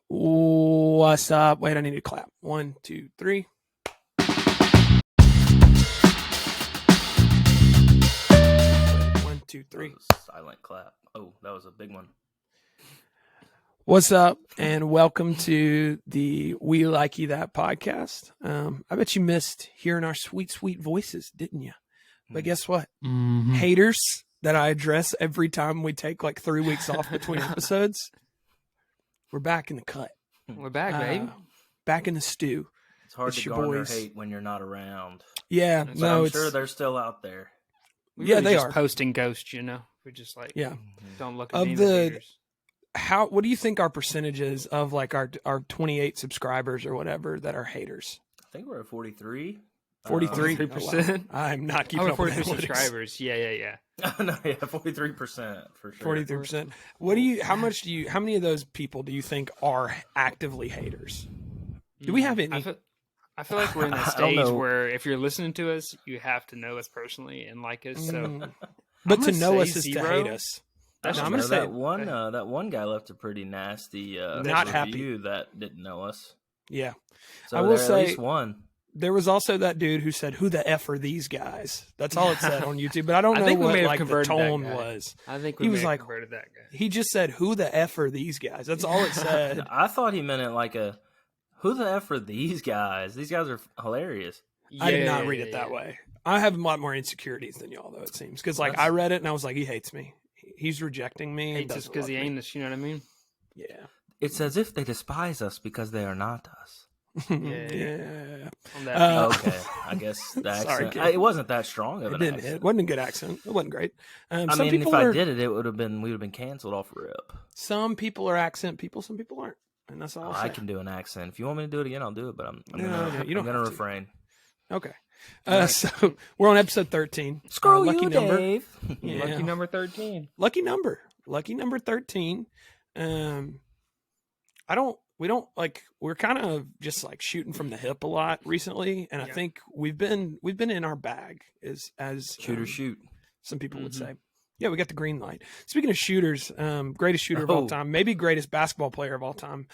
What's up? Wait, I need to clap. 1, 2, 3. 1, 2, 3. Silent clap. Oh, that was a big one. What's up? And welcome to the We Likey That podcast. I bet you missed hearing our sweet, sweet voices, didn't you? But guess what? Mm-hmm. Haters that I address every time we take like 3 weeks off between episodes. We're back in the cut. We're back, baby. Back in the stew. It's hard It's to your garner boys. hate when you're not around. Yeah, But no, I'm it's sure they're still out there. yeah, they just are. posting ghosts, you know. We're just like, Yeah. don't look at Of any the- haters. What do you think our percentage is of like our 28 subscribers or whatever that are haters? I think we're at 43. 43? 43%. I'm not keeping Oh, up with 43 analytics. subscribers. Yeah. No, yeah, 43% for sure. 43%. How many of those people do you think are actively haters? Do we have any? I feel like we're in that I don't stage know. where if you're listening to us, you have to know us personally and like us. So, But I'm to gonna know say us is to 0. hate us. I No, I'm don't gonna know, say that one guy left a pretty nasty Not happy. review that didn't know us. Yeah. So I will there say- at least one. There was also that dude who said, "Who the F are these guys?" That's all it said on YouTube. But I don't I know think we what may have like the converted that tone guy. was. I think He we was may have like- converted that guy. He just said, "Who the F are these guys?" That's all it said. I thought he meant it like who the F are these guys? These guys are hilarious. I did Yeah, not read it that way. I have a lot more insecurities than y'all, though, it seems. Because, like, I read it and I was like, he hates me. He's rejecting me. and Hates us doesn't because love he me. ain't us. You know what I mean? Yeah. It's as if they despise us because they are not us. Yeah. On that Okay, I guess the Sorry, accent. kid. It wasn't that strong of It an didn't accent. hit. Wasn't a good accent. It wasn't great. I Some mean, people if are, I did it, we would have been canceled off rip. Some people are accent people, some people aren't. And that's all I I can do an accent. If you want me to do it again, I'll do it. But I'm No, gonna, you don't I'm gonna have to. refrain. Okay. So we're on episode 13. Lucky number. Dave. Yeah. Lucky number 13. Lucky number 13. We're kind of just like shooting from the hip a lot recently, and I Yeah. think we've been in our bag as Shoot. some people would say. Yeah, we got the green light. Speaking of shooters, greatest shooter of all Oh. time, maybe greatest basketball player of all time,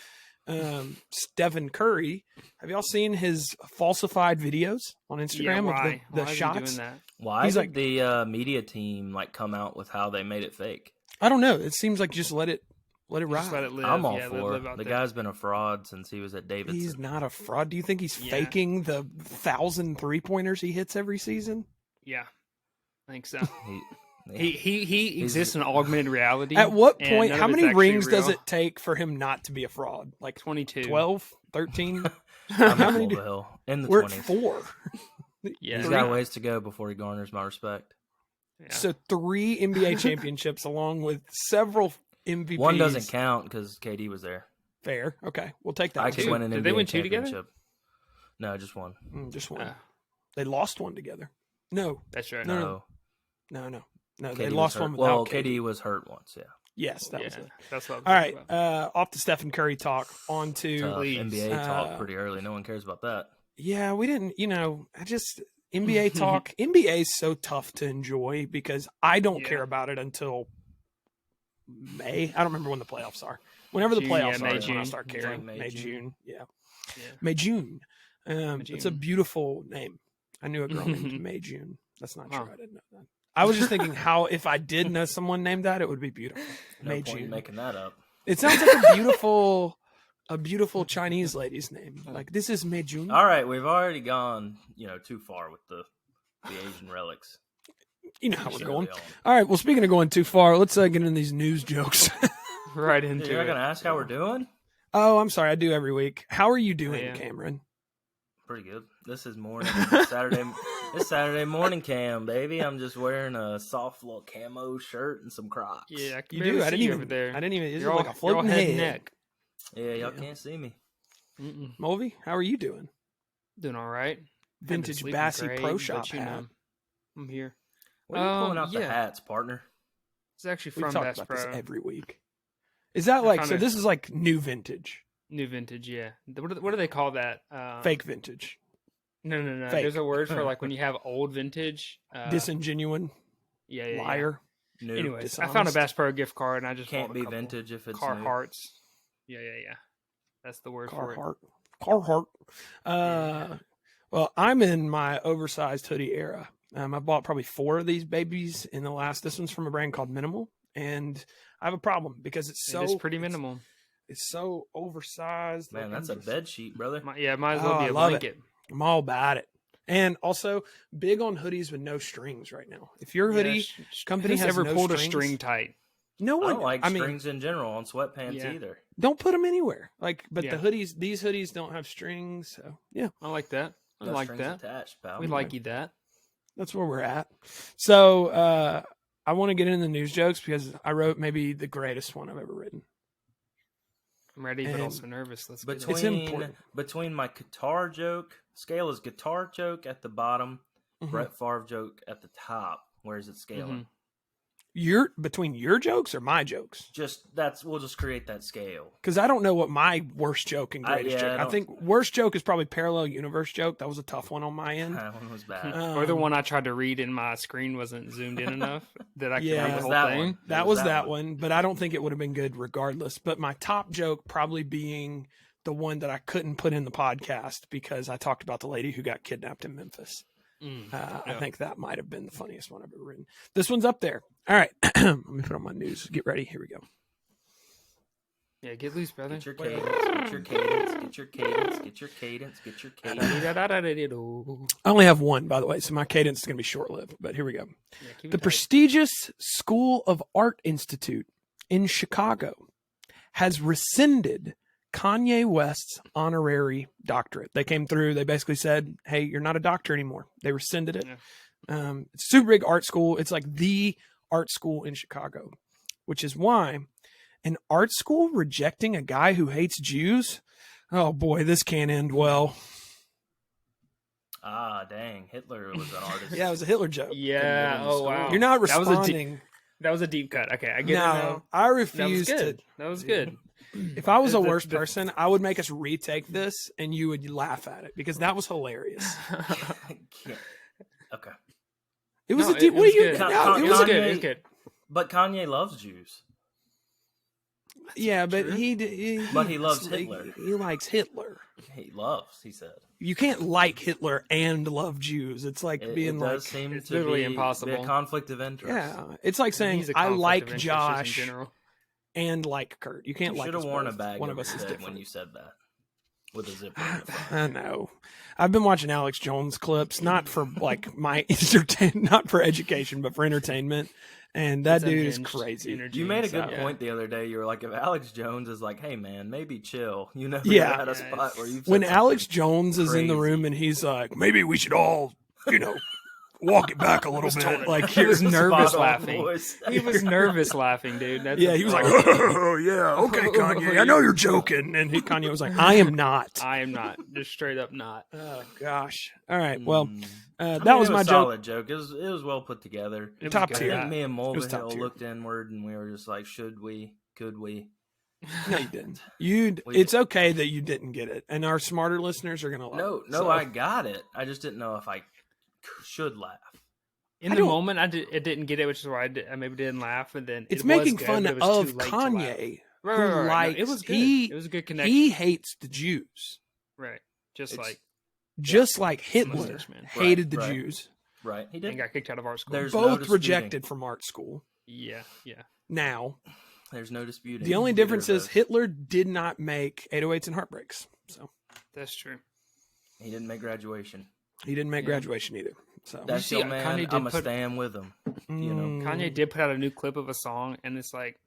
Stephen Curry. Have y'all seen his falsified videos on Yeah, Instagram why? of the Why is he shots? doing that? Why He's did like- the media team come out with how they made it fake? I don't know. It seems like just let it ride. Just let it live. I'm all yeah, for. live out The there. guy's been a fraud since he was at Davidson. He's not a fraud. Do you think he's Yeah. faking the 1,000 3-pointers he hits every season? Yeah, I think so. He- He exists in augmented reality. At what and point, none how of it's many actually rings does real. it take for him not to be a fraud? Like 22. 12, 13? I'm How a many full do- bill. In the We're at 20s. 4. Yeah. He's got ways to go before he garners my respect. Yeah. So 3 NBA championships along with several MVPs. One doesn't count because KD was there. Fair. Okay. We'll take that. I one. could Two. win an Did NBA they win 2 together? championship. No, just one. Just one. Uh, They lost one together. No. that's right. No. No, No, KD they was lost hurt. one without Well, KD. KD was hurt once. Yeah. Yes, that yeah, was it. that's what I'm All right. talking about. Off the Stephen Curry talk. On to Tough. Please. NBA talk Uh, pretty early. No one cares about that. Yeah, we didn't, NBA talk. NBA is so tough to enjoy because I don't Yeah. care about it until May. I don't remember when the playoffs are. Whenever the June, playoffs yeah, are May, is when I June. start It's like caring. May, May, June. June. Yeah. Yeah. May, June. It's a June. beautiful name. I knew a girl named May, June. That's not true. Huh. I didn't know that. I was just thinking how if I did know someone named that, it would be beautiful. No May, point in June. making that up. It sounds like a beautiful Chinese lady's name. Like, this is May, June. All right, we've already gone, too far with the Asian relics. You know how we're Should going. be on. All right. Well, speaking of going too far, let's get into these news jokes. right into You're it. not gonna ask how we're doing? Oh, I'm sorry. I do every week. How are you doing, yeah. Cameron? Pretty good. This is morning Saturday. It's Saturday morning cam, baby. I'm just wearing a soft little camo shirt and some Crocs. Yeah, I can You barely do. I see didn't you even. over there. I didn't even. This You're is all, like a you're all floating head head. and neck. Yeah, y'all Yeah. can't see me. Mm-mm. Mulvey, how are you doing? Doing all right. Haven't been Vintage sleeping Bassy great, Pro but, Shop hat. I'm here. What are you pulling out the yeah. hats, partner? It's actually We from talk Bass about Pro. this every week. Is that like found so? it- This is like new vintage, New vintage, yeah. What do they call that? fake vintage, No. fake. There's a word for like when you have old vintage. disingenuine, Yeah. liar. New. Anyways, I found a Dishonest. Bass Pro gift card and I just Can't bought be a couple vintage if it's Car new. Hearts. Yeah. That's the word for it. Carhartt. Well, I'm in my oversized hoodie era. I bought probably 4 of these babies in the last. This one's from a brand called Minimal, and I have a problem because it's pretty minimal. It's so oversized. Man, that's a bed sheet, brother. Might as well be I a love blanket. I'm all about it. And also big on hoodies with no strings right now. If your hoodie company has ever no pulled strings, a string tight? no I one. don't like strings in general on sweatpants either. Don't put them anywhere. But Yeah. the hoodies, these hoodies don't have strings. So yeah, I like that. I No like strings that. attached, pal. We like that. that's where we're at. So I want to get into the news jokes because I wrote maybe the greatest one I've ever written. I'm ready, but And also nervous. Let's get it. It's important. Between my guitar joke, scale is guitar joke at the bottom, Mhm. Brett Favre joke at the top. Where is it scaling? Between your jokes or my jokes? We'll just create that scale. Because I don't know what my worst joke and greatest joke. I think worst joke is probably parallel universe joke. That was a tough one on my end. That one was bad. Or the one I tried to read and my screen wasn't zoomed in enough that I could Yeah, read the whole that thing. one. That was that one, but I don't think it would have been good regardless. But my top joke probably being the one that I couldn't put in the podcast because I talked about the lady who got kidnapped in Memphis. I think that might have been the funniest one I've ever written. This one's up there. All right. Let me put on my news. Get ready. Here we go. Yeah, get loose, brother. Get your cadence. Get your cadence. Get your cadence. Get your cadence. Get your cadence. I only have one, by the way, so my cadence is going to be short-lived. But here we go. Yeah, keep it The tight. prestigious School of Art Institute in Chicago has rescinded Kanye West's honorary doctorate. They came through. They basically said, hey, you're not a doctor anymore. They rescinded it. Yeah. It's a super big art school. It's like the art school in Chicago, which is why an art school rejecting a guy who hates Jews. Oh boy, this can't end well. Ah, dang. Hitler was an artist. Yeah, it was a Hitler joke. Yeah. Oh, wow. You're not That was responding. That was a deep cut. Okay, I get it No, now. I That was refuse to. good. That was good. If I was a The- worse the- person, I would make us retake this and you would laugh at it because that was hilarious. I can't. Okay. It was No, a deep. it What was do you? good. No, It it It was was a, good. It was good. But Kanye loves Jews. yeah, but true. he But he loves like, Hitler. He likes Hitler. He loves, he said. You can't like Hitler and love Jews. It's like It being does like, seem it's to literally be impossible. a conflict of interest. yeah, it's like saying He's a I conflict of like interest just in Josh general. and like Kurt. You can't You like should have us worn a both. bag One of of us is head different. when you said that. With a zipper in the front. I know. I've been watching Alex Jones clips, not for like my not for education, but for entertainment. And that It's dude is unhinged crazy. energy You made a and good stuff. point the other day. You were like, if Alex Jones is like, hey, man, maybe chill. You never Yeah. had a Yeah, spot where you've When said Alex something Jones is in the crazy. room and he's like, maybe we should all, walk it back a little bit. Like He was here's nervous spot on laughing. voice. He was nervous laughing, dude. That's yeah, he was like, oh yeah, okay, Kanye, I know you're joking, and Kanye was like, I am not. I am not. Just straight up not. Oh gosh. All right. Well, I that mean, was it my joke. solid joke. It was well put together. It was Top good. tier. I think me and was top Mulvihill tier. looked inward and we were just like, should we? Could we? No, you didn't. We It's okay that you didn't get it, and our smarter listeners are gonna love No, it. no, So, I got it. I just didn't know if I should laugh. In I the don't- moment, I didn't get it, which is why I maybe didn't laugh. And then it's it was making good, fun but it was of too late to laugh. Kanye, Right, who right, right. No, likes it was good. It was a good connection. He hates the Jews, Right. Just It's- like just like Hitler Mustache Man. hated the Right. Jews. Right, he and did. got kicked out of art school. There's no Both disputing. rejected from art school. Yeah. Now, There's no disputing. the only either difference of is those. Hitler did not make 808s and Heartbreaks, so That's true. He didn't make graduation. he didn't make Yeah. graduation either. So That's see, your man. Kanye did I'm a put- stand with him. You know, Kanye did put out a new clip of a song, and it's like,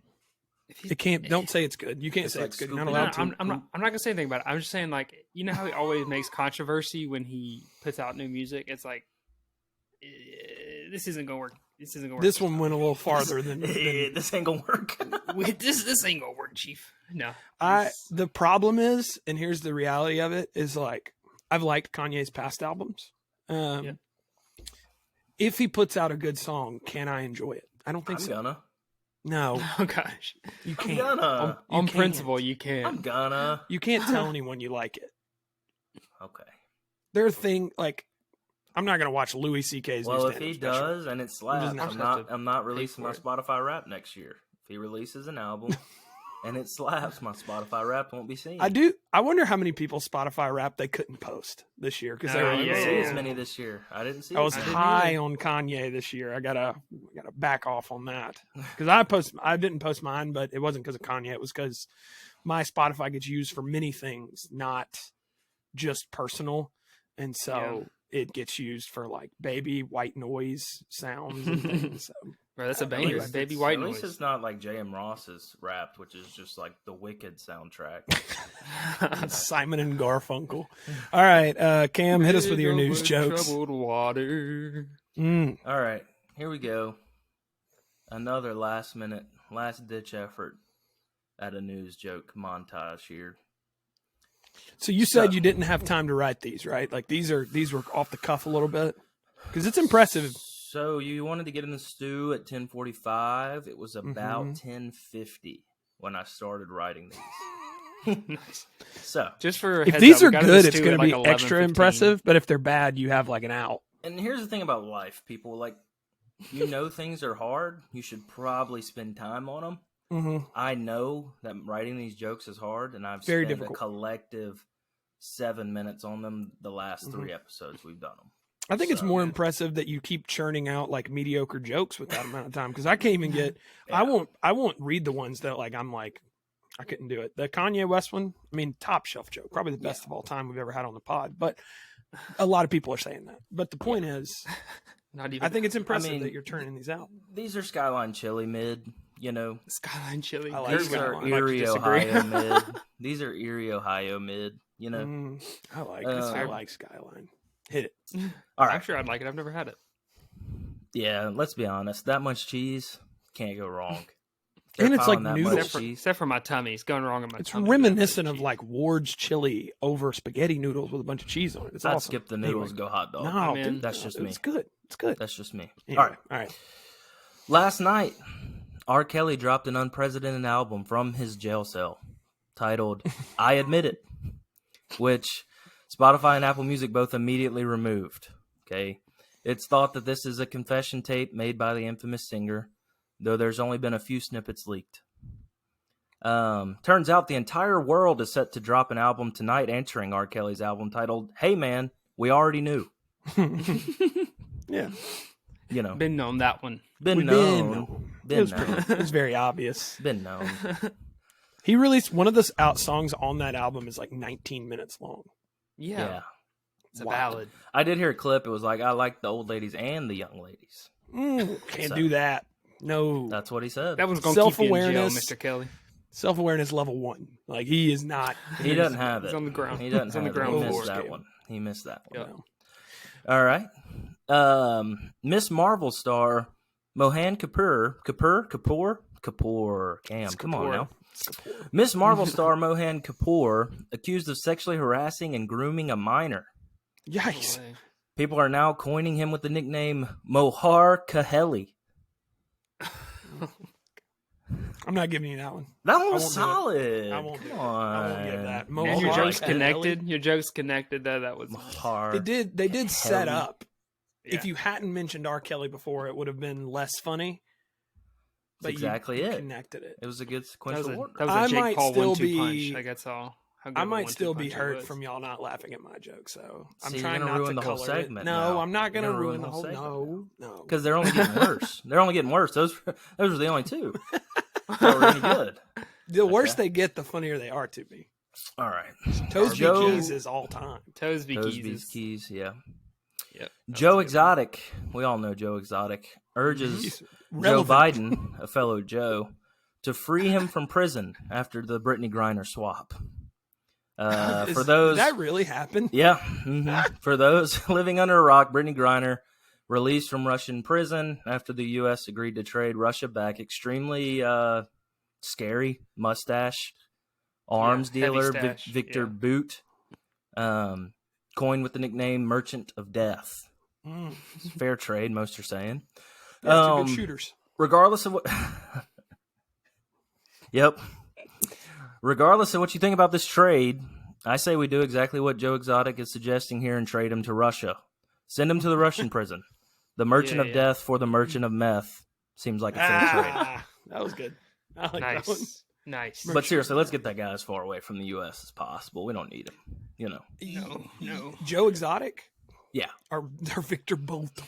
if he's, It can't. Don't say it's good. You can't It's say like it's good. You're not scooping allowed out- to. I'm not gonna say anything about it. I'm just saying, like, you know how he always makes controversy when he puts out new music. It's like, this isn't gonna work. This isn't gonna work. This one went a little farther than this ain't gonna work. this ain't gonna work, Chief. No. The problem is, and here's the reality of it, is like I've liked Kanye's past albums. Yeah. If he puts out a good song, can I enjoy it? I don't think I'm so. gonna. No, Oh gosh. you I'm can't. gonna. On can't. principle, you I'm can. gonna. You can't tell anyone you like it. Okay. Their thing, like, I'm not gonna watch Louis C.K.'s new Well, if stand-up he special. does and it slaps, not I'm have not. to I'm not pay releasing for my it. Spotify Rap next year. If he releases an album and it slaps. My Spotify Wrapped won't be seen. I wonder how many people Spotify Wrapped they couldn't post this year because I didn't see as many this year. I didn't see. I was high on Kanye this year. I gotta back off on that because I didn't post mine, but it wasn't because of Kanye. It was because my Spotify gets used for many things, not just personal, and so it gets used for like baby white noise sounds and things. So. Bro, that's a banger. Baby white noise. At least it's not like J.M. Ross's Wrapped, which is just like the Wicked soundtrack. Simon and Garfunkel. All right, Cam, hit us with your news jokes. Troubled water. All right, here we go. Another last-minute, last-ditch effort at a news joke montage here. So you said you didn't have time to write these, right? Like these were off the cuff a little bit because it's impressive. So you wanted to get in the stew at 10:45. It was about 10:50 when I started writing these. Nice. So just for if these are good, it's going to be extra impressive. But if they're bad, you have like an out. And here's the thing about life, people. Like, things are hard. You should probably spend time on them. Mm-hmm. I know that writing these jokes is hard, and I've spent a collective 7 minutes on them the last 3 episodes we've done them. I think it's more impressive that you keep churning out like mediocre jokes with that amount of time because I can't even get. I won't read the ones that like I'm like I couldn't do it. The Kanye West one, I mean, top shelf joke, probably the best of all time we've ever had on the pod. But a lot of people are saying that. But the point is, not even. I think it's impressive that you're turning these out. These are Skyline Chili mid. Skyline Chili. I like These Skyline. are Erie, Ohio mid. These are Erie, Ohio mid. I like Skyline. Hit it. All right. I'm sure I'd like it. I've never had it. Yeah, let's be honest. That much cheese can't go wrong. And it's like noodles. Except for my tummy. It's going wrong in my tummy. It's reminiscent of like Ward's chili over spaghetti noodles with a bunch of cheese on it. It's I'd awesome. skip the noodles, go hot dog. No, that's just me. It's good. It's good. That's just me. Anyway, all right. Last night, R. Kelly dropped an unprecedented album from his jail cell titled I Admit It, which Spotify and Apple Music both immediately removed. Okay, it's thought that this is a confession tape made by the infamous singer, though there's only been a few snippets leaked. Turns out the entire world is set to drop an album tonight answering R. Kelly's album titled Hey Man, We Already Knew. Yeah. Been known that one. Been known. It was very obvious. Been known. He released one of the songs on that album is like 19 minutes long. Yeah. It's a ballad. I did hear a clip. It was like, I like the old ladies and the young ladies. Can't do that. No. That's what he said. That one's going to keep you in jail, Mr. Kelly. Self-awareness level 1. Like, he is not. He doesn't have it. He's on the ground. He doesn't on the ground. He missed that one. He missed that one. Yep. All right. Miss Marvel star Mohan Kapoor. Cam, come on now. Miss Marvel star Mohan Kapoor accused of sexually harassing and grooming a minor. Yikes. People are now coining him with the nickname Mohar Kaheli. I'm not giving you that one. That one was solid. I won't give that. And your joke's connected. Your joke's connected. That was Mohar. They did set up. Yeah. If you hadn't mentioned R. Kelly before, it would have been less funny. But exactly it. Connected it. It was a good sequential order. That was a Jake Paul 1-2 punch. Like that's all. I might still be hurt from y'all not laughing at my joke, so I'm trying not ruin to the whole color segment. It. No, I'm not going to ruin the whole. No, because they're only getting worse. They're only getting worse. Those are the only two that were any good. The worse they get, the funnier they are to me. All right, Toesby Keys is all time. Toesby Keys, yeah. Yep. Joe Exotic, we all know Joe Exotic, urges Joe Biden, a fellow Joe, to free him from prison after the Brittany Griner swap. For those, did that really happen? Yeah. Mm-hmm. For those living under a rock, Brittany Griner released from Russian prison after the U.S. agreed to trade Russia back. Extremely scary mustache, arms dealer Victor Boot, coined with the nickname Merchant of Death. Fair trade, most are saying. Yeah, good shooters. Regardless of what... Yep. Regardless of what you think about this trade, I say we do exactly what Joe Exotic is suggesting here and trade him to Russia. Send him to the Russian prison. The Merchant of Death for the Merchant of Meth. Seems like a fair trade. That was good. I like nice. that one. Nice. But seriously, let's get that guy as far away from the U.S. as possible. We don't need him. No. Joe Exotic Yeah. or Victor Bolt.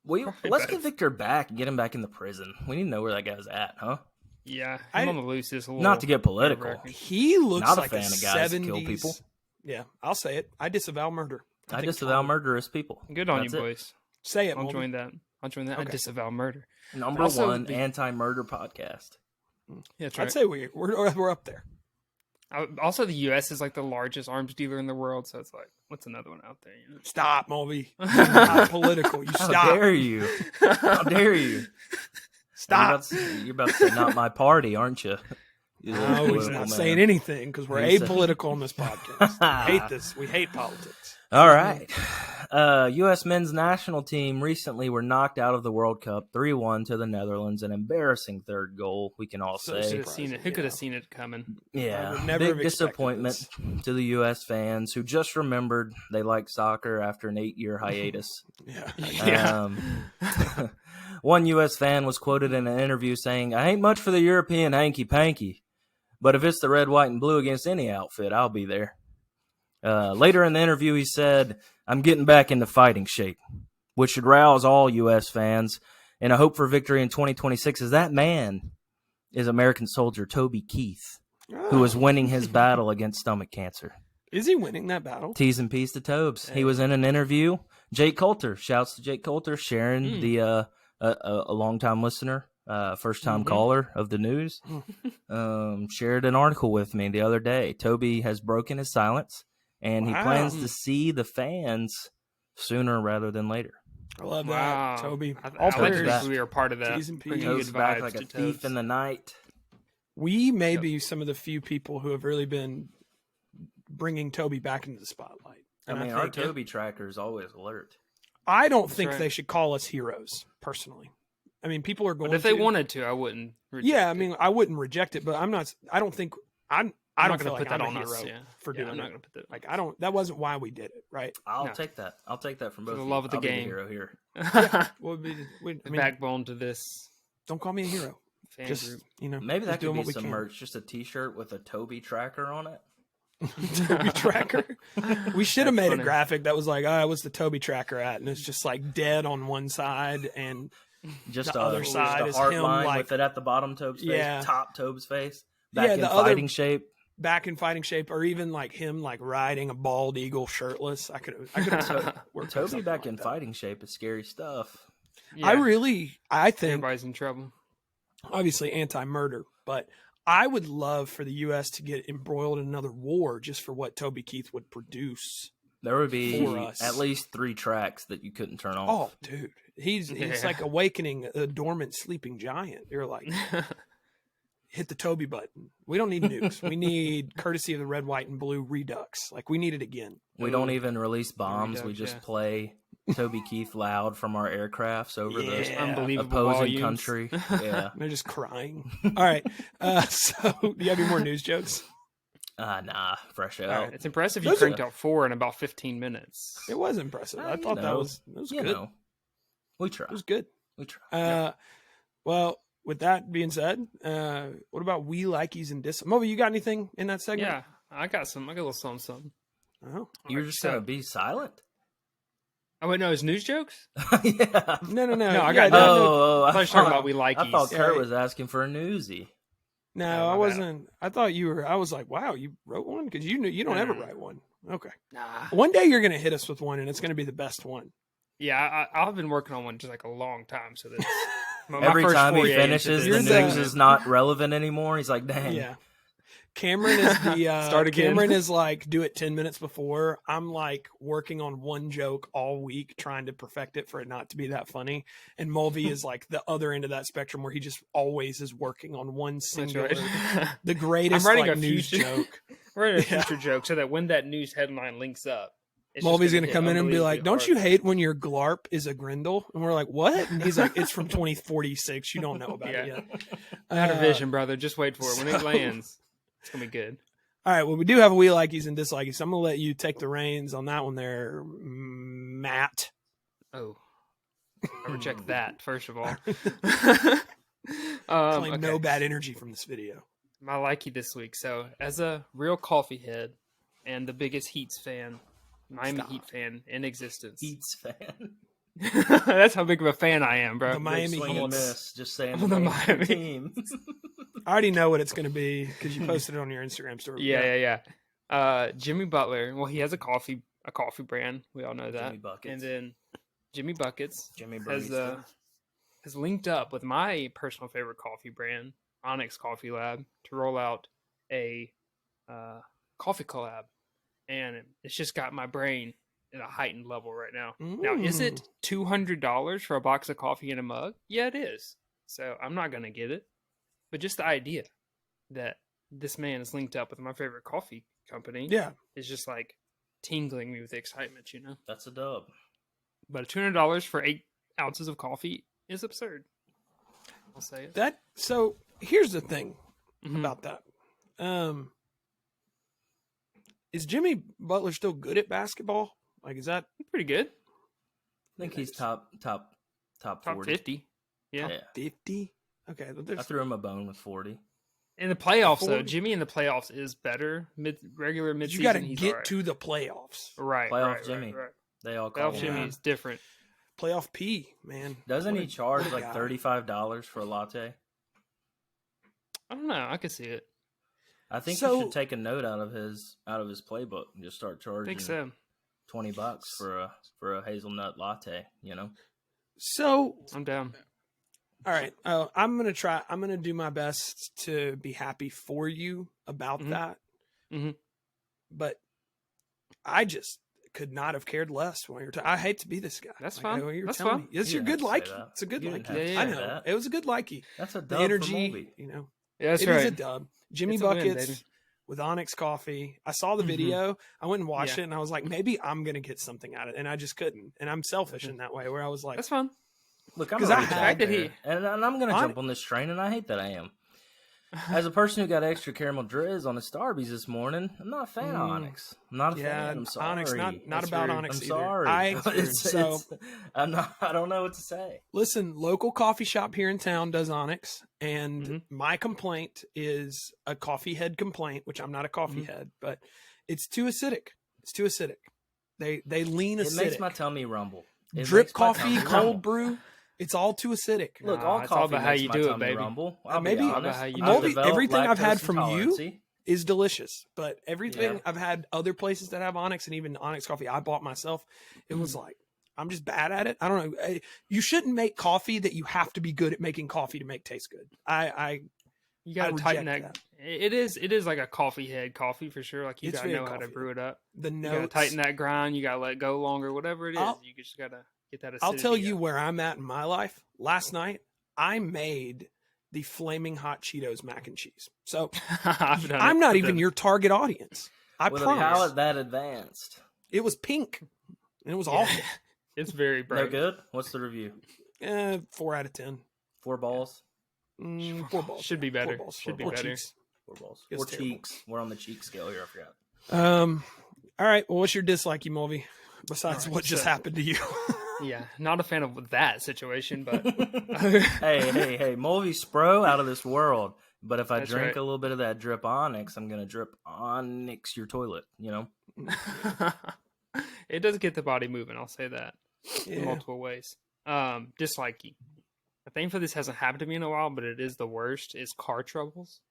Let's get Victor back and get him back in the prison. We need to know where that guy's at, huh? Yeah, him on the loose is a little... Not to get political. He looks Not a like fan of guys that kill people. Yeah, I'll say it. I disavow murder. I disavow murderous people. Good on That's you, it. boys. Say it, I'll Mulvey. join that. Okay. I disavow murder. Number Also, one anti-murder podcast. Yeah, that's right. I'd say we're up there. Also, the U.S. is like the largest arms dealer in the world, so it's like, what's another one out there? You know? Stop, Mulvey. Not political. You stop. How dare you? How dare you? Stop. You're about to say not my party, aren't you? No, he's not saying anything because we're apolitical on this podcast. We hate this. We hate politics. All right. U.S. men's national team recently were knocked out of the World Cup 3-1 to the Netherlands. An embarrassing third goal, we can all say. Who could have seen it coming? Yeah, never big have disappointment to the U.S. fans who just remembered they like soccer after an 8-year hiatus. Yeah. One U.S. fan was quoted in an interview saying, "I ain't much for the European hanky-panky, but if it's the red, white, and blue against any outfit, I'll be there." Later in the interview, he said, "I'm getting back into fighting shape," which should rouse all U.S. fans. And a hope for victory in 2026 is that man is American soldier Toby Keith, who is winning his battle against stomach cancer. Is he winning that battle? T's and P's to Tobes. He was in an interview. Jake Coulter, shouts to Jake Coulter, sharing the a longtime listener, first-time caller of the news, shared an article with me the other day. Toby has broken his silence, and he plans to see the fans sooner rather than later. I love that, Toby. All players, we are part of that. T's and P's. Bringing Toes good back vibes like a to thief Toes. in the night. We may be some of the few people who have really been bringing Toby back into the spotlight. I mean, our Toby tracker is always alert. I don't think they should call us heroes, personally. I mean, people are going. But if they wanted to, I wouldn't. I mean, I wouldn't reject it, but I'm not. I don't think I'm. I don't feel put like that I'm on a hero us. Yeah. for doing I'm it. not gonna put that. Like I don't. That wasn't why we did it, right? I'll take that. I'll take that from both. the of love you. of the I'll be game. hero here. What would be The backbone to this don't call me a hero. fan Just group. Maybe that could doing be what we some can. merch. Just a T-shirt with a Toby tracker on it. Toby tracker. We should have That's made funny. a graphic that was like, "Oh, what's the Toby tracker at?" And it's just like dead on one side, Just the a, other side just is a heart him, line like- with it at the bottom, Tobe's face, Yeah. top Tobe's face, back in the other- fighting shape. back in fighting shape, or even like him like riding a bald eagle shirtless. I could have worked on Toby something back like in that. fighting shape is scary stuff. Yeah. I think Everybody's in trouble. obviously anti-murder, but I would love for the U.S. to get embroiled in another war just for what Toby Keith would produce. There would be For us. at least 3 tracks that you couldn't turn off. Oh, dude, he's Yeah. like awakening a dormant sleeping giant. You're like, hit the Toby button. We don't need nukes. We need courtesy of the red, white, and blue Redux. Like we need it again. We don't even release bombs. Redux, We just yeah. play Toby Keith loud from our aircrafts over the Yeah. Unbelievable opposing volumes. country. Yeah. They're just crying. All right. So do you have any more news jokes? Nah, fresh out. All right. It's impressive you Those are- cranked out 4 in about 15 minutes. It was impressive. I You thought that know. was You good. know, we try. It was good. We try. Well, with that being said, what about we likeys and dis? Moby, you got anything in that segment? Yeah, I got a little something. Oh. You're just going to be silent? Oh, wait, no, it's news jokes? Yeah. No. No, I Yeah, got Oh, I thought you were talking about we likeys. I thought Kurt Yeah. was asking for a newsie. No, my I bad. wasn't. I thought you were. I was like, wow, you wrote one because you don't ever No. write one. Okay. Nah. One day you're gonna hit us with one, and it's gonna be the best one. Yeah, I've been working on one just like a long time, so that's my Every first time he foray into finishes, this. the You're news the- is not relevant anymore. He's like, dang. Yeah. Cameron is the Start again. Cameron is like do it 10 minutes before. I'm like working on one joke all week trying to perfect it for it not to be that funny. And Mulvey is like the other end of that spectrum where he just always is working on one That's singular right. the greatest I'm writing like, a news future- joke. We're in a Yeah. future joke so that when that news headline links up, it's just Mulvey's gonna hit come in and be like, unbelievably "Don't you hard." hate when your Glarp is a Grindel?" And we're like, "What?" And he's like, "It's from 2046. You don't know about it Yeah. yet." Out of vision, brother. Just wait for it. When it so- lands, it's gonna be good. All right. Well, we do have a we likeys and dislikes. So I'm gonna let you take the reins on that one, there, Matt. Oh, I reject that. First of all, Claim okay. no bad energy from this video. my Likey this week. So, as a real coffee head and the biggest Miami Heat fan in existence. Heats fan. That's how big of a fan I am, bro. The Miami Swing and Heat. miss. Just saying The the Miami. team. I already know what it's going to be because you posted it on your Instagram story. Yeah. Jimmy Butler. Well, he has a coffee brand. We all know that. Jimmy Buckets. And then Jimmy Buckets Jimmy has linked up with my personal favorite coffee brand, Onyx Coffee Lab, to roll out a coffee collab, and it's just got my brain at a heightened level right now. Now, is it $200 for a box of coffee and a mug? Yeah, it is. So I'm not gonna get it, but just the idea that this man is linked up with my favorite coffee company, is just like tingling me with excitement. That's a dub. But $200 for 8 ounces of coffee is absurd. I'll say it. So here's the thing about that. Is Jimmy Butler still good at basketball? Like, is that pretty good? I think he's top 40. Top 50. Yeah. 50? Okay. I threw him a bone with 40. In the playoffs, though, Jimmy in the playoffs is better. Regular midseason, you got to he's get right. to the playoffs. Right. Playoff Jimmy. Right. They all call Playoff him Jimmy that. is different. Playoff P, man. Doesn't he charge what a like guy. $35 for a latte? I don't know. I could see it. I think So- you should take a note out of his playbook and just start I charging think so. $20 for a hazelnut latte. So, I'm down. all right. I'm going to do my best to be happy for you about that. Mhm. But I just could not have cared less when you're I hate to be this guy. That's Like, fine. when you're That's telling fine. me. It's You your didn't good have to say likey. that. It's a good You didn't likey. have to say I that. know. It was a good likey. That's a The dub for energy, Mulvey. Yeah, that's it right. is a dub. Jimmy It's a win, Buckets baby. with Onyx Coffee. I saw the Mhm. video. I went and watched Yeah. it, and I was like, maybe I'm gonna get something out of it, and I just couldn't. And I'm selfish in that way, where I was like, That's fine. Look, I'm 'Cause already I back had- that there, he- and I'm going to jump on this train, and I hate that I am. As a person who got extra caramel drizz on his Starbies this morning, I'm not a fan of Onyx. I'm not a fan. I'm sorry. Onyx, not That's about rude. Onyx I'm either. sorry. I don't know what to say. Listen, local coffee shop here in town does Onyx, and Mhm. my complaint is a coffee head complaint, which I'm not a coffee head, but it's too acidic. It's too acidic. They lean It acidic. makes my tummy rumble. It Drip makes my tummy coffee, cold rumble. brew, it's all too acidic. Look, Nah, all it's all coffee about how makes you my do it, tummy baby. rumble. I'll Maybe- be All about honest. how you I've do it. Mulvey, developed everything I've had lactose from you intolerancy. is delicious, but everything Yeah. I've had other places that have Onyx, and even Onyx coffee I bought myself, it was like, I'm just bad at it. I don't know. You shouldn't make coffee that you have to be good at making coffee to make taste good. You got I to tighten reject that. It is like a coffee head coffee for sure. Like you It's got to very know how to coffee. brew it up. the You got to notes. tighten that grind. You got to let it go longer. Whatever it is, I'll- you just got to get that. I'll tell acidity you out. where I'm at in my life. Last night, I made the flaming hot Cheetos mac and cheese. So I've done I'm it. not I've even done your target audience. I With a promise. palate that advanced. It was pink, and it was it. awful. Yeah. It's very bright. No good? What's the review? 4 out of 10. 4 balls? 4 balls. Should be 4 better. balls. Should be 4 better. cheeks. 4 balls. It's 4 terrible. cheeks. We're on the cheek scale here, I forgot. All right. Well, what's your dislike, you Mulvey? Besides All right, what just so- happened to you? Yeah, not a fan of that situation, but hey, Mulvey Spro out of this world. But if I That's drink right. a little bit of that drip Onyx, I'm going to drip Onyx your toilet, it does get the body moving. I'll say that in Yeah. multiple ways. Dislikey. A thing for this hasn't happened to me in a while, but it is the worst. Is car troubles.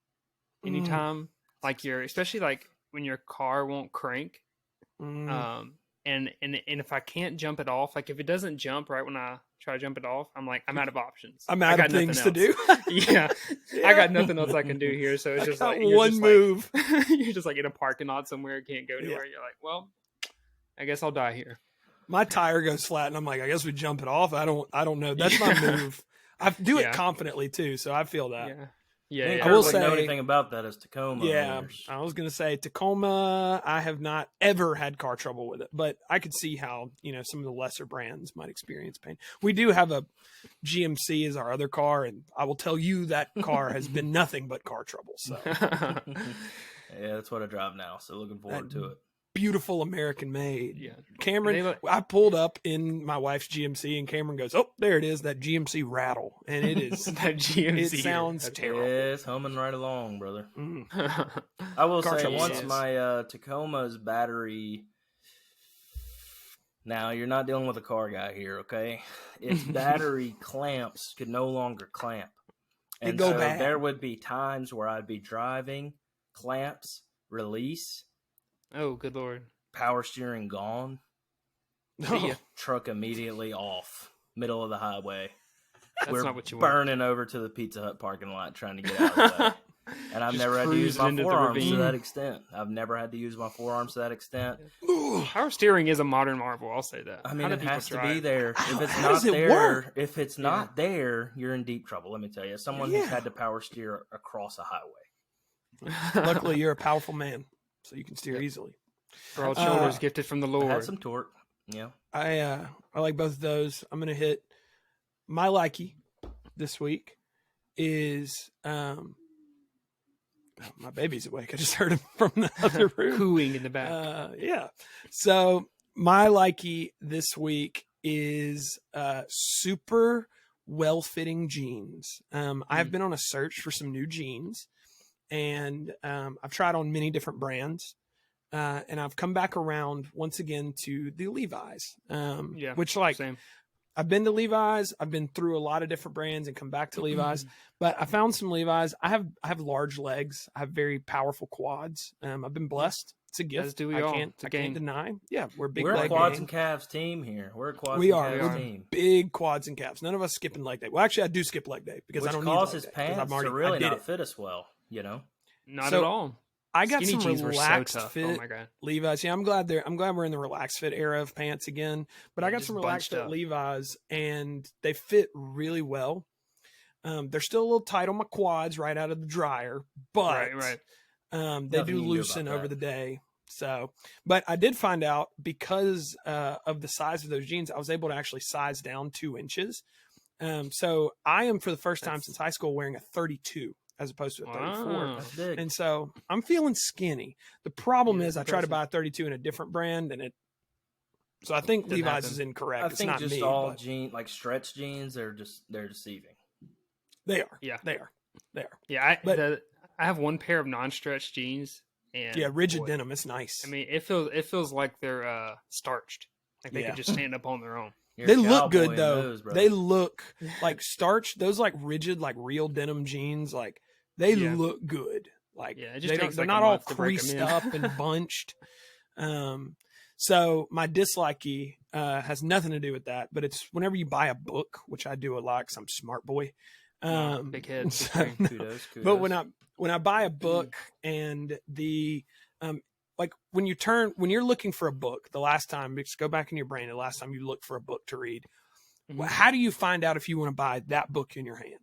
Anytime, like especially like when your car won't crank. And if I can't jump it off, like if it doesn't jump right when I try to jump it off, I'm like, I'm out of options. I'm I out got of things to nothing do. else. Yeah, I got nothing else I can do here. So it's I just got like you're one just move. Like, you're just like in a parking lot somewhere, can't go Yeah. anywhere. You're like, well, I guess I'll die here. My tire goes flat, and I'm like, I guess we jump it off. I don't know. That's my Yeah. move. I do it Yeah. confidently too, so I feel that. Yeah, Me and yeah. I will Kurt wouldn't know say- anything about that as Tacoma. Yeah, owners. I was gonna say Tacoma. I have not ever had car trouble with it, but I could see how some of the lesser brands might experience pain. We do have a GMC as our other car, and I will tell you that car has been nothing but car trouble. So Yeah, that's what I drive now. So looking forward to it. beautiful American made. Yeah. Cameron, I pulled up in my wife's GMC, and Cameron goes, "Oh, there it is, that GMC rattle," and it is that GMC. It sounds terrible. It's humming right along, brother. Mm. I will say, Cartridge once is. my Tacoma's battery. Now you're not dealing with a car guy here, okay? Its battery clamps could no longer clamp, They and go so bad. there would be times where I'd be driving, clamps, release, Oh, good Lord. power steering gone, See ya. truck immediately off, middle of the highway. That's We're not what you want. burning over to the Pizza Hut parking lot trying to get out of the way. And I've Just never had to use cruising my into the forearms to ravine. that extent. I've never had to use my forearms to that extent. Power steering is a modern marvel. I'll say that. I How mean, do it people has to drive? be there. If it's How not does it there, work? if it's not there, you're in deep trouble. Let me tell you, someone who's Yeah. had to power steer across a highway. Luckily, you're a powerful man, so you can steer easily. Broad shoulders gifted from the I Lord. had some torque. Yeah, I like both of those. I'm gonna hit my likey this week is my baby's awake. I just heard him from the other room. Cooing in the back. Yeah. So my likey this week is super well-fitting jeans. I've been on a search for some new jeans, and I've tried on many different brands. And I've come back around once again to the Levi's, Yeah, which like Same. I've been to Levi's. I've been through a lot of different brands and come back to Levi's, but I found some Levi's. I have large legs. I have very powerful quads. I've been blessed. It's a gift. As do we I all. can't, It's a I can't gang. deny. Yeah, we're a big we're a leg quads gang. and calves team here. We're a quads We and are. calves We're team, big quads and calves. None of us skipping leg day. Well, actually, I do skip leg day because which I don't causes need leg day, 'cause pants I'm already, to I really did not it. fit us well. You know, Not So, at all. I got Skinny some jeans were so relaxed tough. fit Oh my god. Levi's. Yeah, I'm glad we're in the relaxed fit era of pants again. But I got Just some relaxed bunched fit up. Levi's, and they fit really well. They're still a little tight on my quads right out of the dryer, but Right. they Nothing do you can do loosen about over that. the day. So, but I did find out because of the size of those jeans, I was able to actually size down 2 inches. So I am for the first time That's- since high school wearing a 32 as opposed to a 34. Wow. that's big. And so I'm feeling skinny. The problem Yeah, is I that's try to impressive. buy a 32 in a different brand, and so I think Didn't Levi's happen. is incorrect. I It's think not just me, all but jeans, like stretch jeans, they're deceiving. they are. Yeah. They are. They are. Yeah, But- I have one pair of non-stretch jeans, and Yeah, rigid boy, denim. It's nice. I mean, it feels like they're starched. Like they Yeah. could just stand up on their own. You're they a look cowboy good in though. those, bro. They look like starched. Those like rigid, like real denim jeans. Like they Yeah. look good. Like Yeah, it just they don't, takes, they're like, a not all month to break 'em creased in. up and bunched. So my dislikey has nothing to do with that, but it's whenever you buy a book, which I do a lot because I'm a smart boy. Big head, big so- brain. kudos. but when I buy a book and the like when you're looking for a book, the last time, just go back in your brain, the last time you looked for a book to read, Mhm. how do you find out if you want to buy that book in your hand?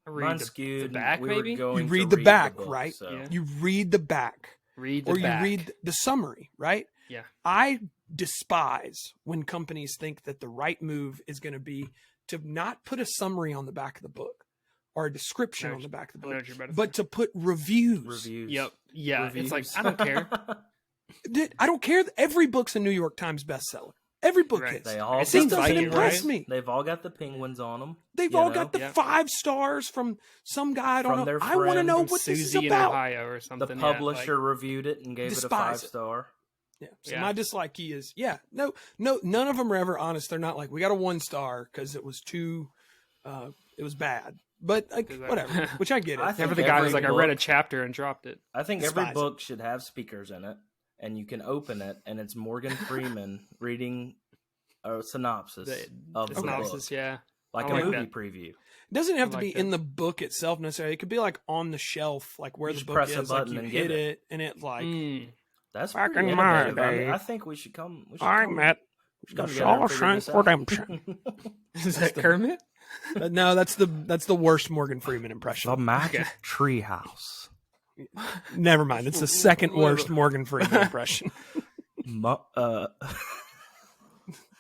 I read Mine's the skewed. back, we were maybe? going You to read the back, book, right? So. Yeah. You read the back, read the or you back. read the summary, right? Yeah. I despise when companies think that the right move is going to be to not put a summary on the back of the book or a description I know on the back of the I know book, what you're about to but say. to put reviews. Reviews. Yep. Yeah. Reviews. It's like I don't care. Dude, I don't care. Every book's a New York Times bestseller. Every book Right. is. They all It It got seems the doesn't like it, impress right? me. They've all got the penguins on them. They've you all know? got the Yep. 5 stars from some guy I don't From know. their I want to friend know From what this is Susie in about. Ohio or The something. publisher reviewed it and gave it a Despise it. 5-star. Yeah. So Yeah. my dislike is, no, none of them are ever honest. They're not like, we got a 1 star because it was too, it was bad. But like, Is that- whatever, which I get it. I Never think the guy every who's like, I read a book- chapter and dropped it. I think Despise every it. book should have speakers in it, and you can open it, and it's Morgan Freeman reading a synopsis of The the synopsis, book, yeah. like I a like movie that. preview. It doesn't have I to like be that. in the book itself necessarily. It could be like on the shelf, like where You the just book press a is. Like button you and hit get it, and it like, Mm. That's Back pretty in my innovative. I, mean, day, I think we should come. We should I come, met we should the come together and figure Shawshank this out. Redemption. Is that Kermit? No, that's the worst Morgan Freeman impression. Magic Treehouse. Never mind. It's the second Whatever. worst Morgan Freeman impression.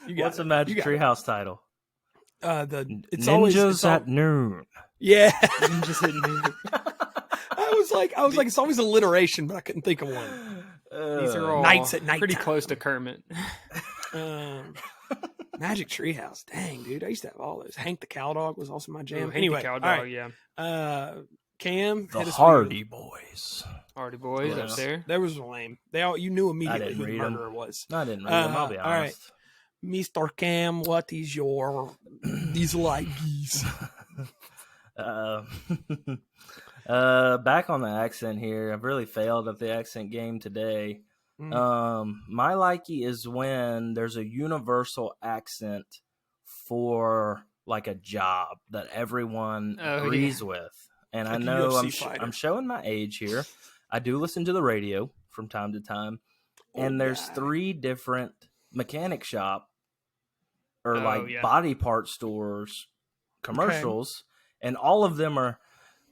You got What's it. a Magic You got it. Treehouse title? It's Ninjas always it's al- at noon. Yeah. Ninjas at noon. I was like, it's always alliteration, but I couldn't think of one. These are all Nights at night pretty time. close to Kermit. Magic Treehouse. Dang, dude. I used to have all those. Hank the Cow Dog was also my jam. Ooh, Anyway, Cow all Dog, right. yeah. Cam. The hit us Hardy Boys. Hardy Boys Yeah. up there. That was lame. You knew immediately who the read 'em. murderer was. I didn't read them, I'll be all right. honest. Mr. Cam, what is your these Likey's? Back on the accent here. I've really failed at the accent game today. My likey is when there's a universal accent for like a job that everyone agrees with. And like I know I'm showing my age here. I do listen to the radio from time to time. And there's 3 different mechanic shop or body part stores commercials, and all of them are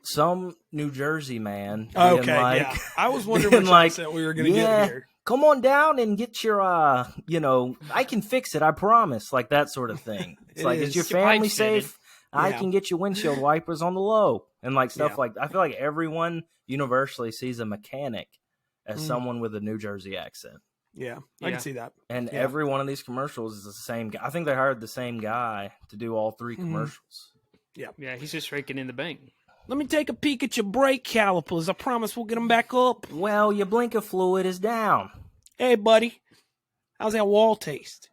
some New Jersey man. Okay, yeah. I was wondering what accent we were going to get here. Come on down and get your, I can fix it, I promise, like that sort of thing. It's like, is your family safe? I can get your windshield wipers on the low and like stuff like that. I feel like everyone universally sees a mechanic as someone with a New Jersey accent. Yeah, I can see that. And every one of these commercials is the same guy. I think they hired the same guy to do all 3 commercials. Yeah, he's just raking in the bank. Let me take a peek at your brake calipers. I promise we'll get them back up. Well, your blinker fluid is down. Hey, buddy. How's that wall taste?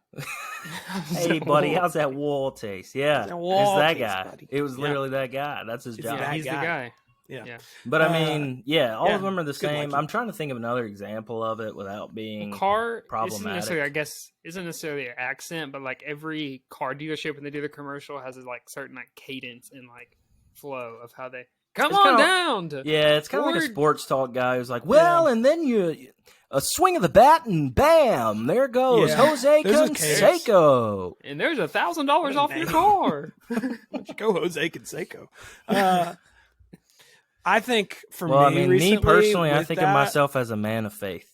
Hey, buddy, how's that wall taste? Yeah, it's that guy. Buddy. It was literally that guy. That's his job. Yeah, he's the guy. Yeah. But I mean, all of them are the same. Likey. I'm trying to think of another example of it without being problematic. Isn't necessarily an accent, but like every car dealership when they do the commercial has a like certain like cadence and like flow of how they come on down. It's kind of like a sports talk guy who's like, and then a swing of the bat and bam, there goes Jose Canseco. And there's $1,000 off your car. Why don't you go Jose Canseco? I think for me personally, I think of myself as a man of faith.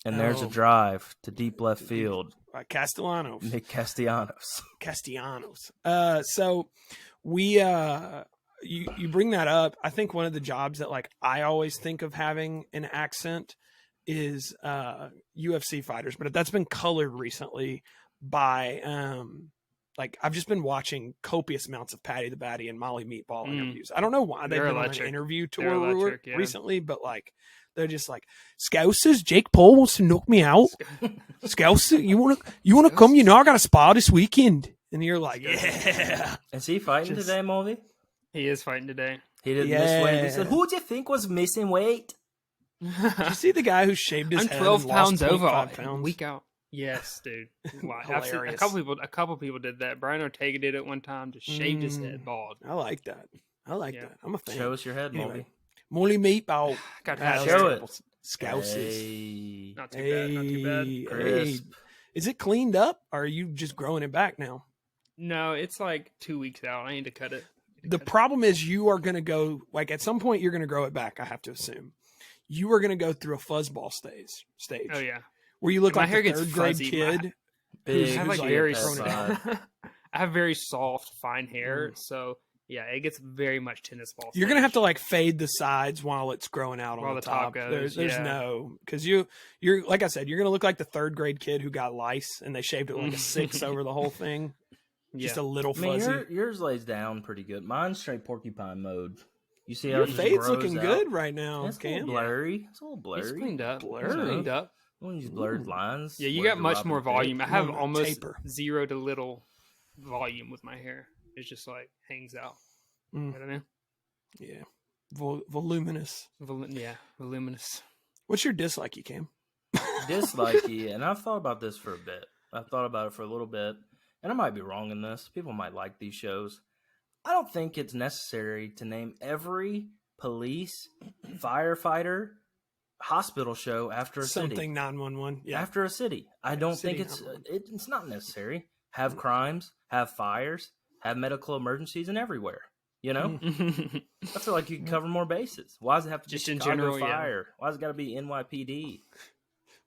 And there's a drive to deep left field. Castellanos. Nick Castellanos. So we you bring that up. I think one of the jobs that like I always think of having an accent is UFC fighters, but that's been colored recently by like I've just been watching copious amounts of Patty the Batty and Molly Meatball interviews. I don't know why they've been on an interview tour recently, but like they're just like, Scousers, Jake Paul wants to knock me out. Scouser, you wanna come? You know I got a spa this weekend. And you're like, yeah. Is he fighting today, Moldy? He is fighting today. He didn't miss weight. He said, who do you think was missing weight? Did you see the guy who shaved his head 12 and pounds lost over 0.5 pounds? week out. Yes, dude. Wow. Hilarious. A couple people did that. Brian Ortega did it one time. Just shaved his head bald. I like that. that. I'm a fan. Show us your head, Moldy. Molly Meatball. Got to show it. Scousers. Hey. Not too bad. Crisp. Is it cleaned up, or are you just growing it back now? No, it's like 2 weeks out. I need to cut it. The problem is you are going to go, like at some point you're going to grow it back, I have to assume. You are going to go through a fuzzball stage. Oh, yeah. Where you look my like hair a gets third grade fuzzy. kid. I have like very I have very soft, fine hair, so yeah, it gets very much tennis ball. You're gonna have to like fade the sides while it's growing out on the top. Goes, there's no, because you're like I said, you're gonna look like the third grade kid who got lice and they shaved it like a 6 over the whole thing. Just a little fuzzy. I mean, yours lays down pretty good. Mine's straight porcupine mode. You see how your fade's looking good right now. It's a little blurry. It's a little blurry. It's cleaned up. Cleaned up. One of these blurred lines. Yeah, you got much more volume. I have almost taper. 0 to little volume with my hair. It's just like hangs out. You know what I mean? Yeah. Voluminous. Voluminous. What's your dislike, you Cam? Dislikey, and I've thought about this for a bit. I've thought about it for a little bit, and I might be wrong in this. People might like these shows. I don't think it's necessary to name every police, firefighter, hospital show after a city. Something 911. Yeah. After a city. I don't think it's not necessary. Have crimes, have fires, have medical emergencies and everywhere. You know? I feel like you can cover more bases. Why does it have to just be in Chicago general Fire? Why does it got to be NYPD?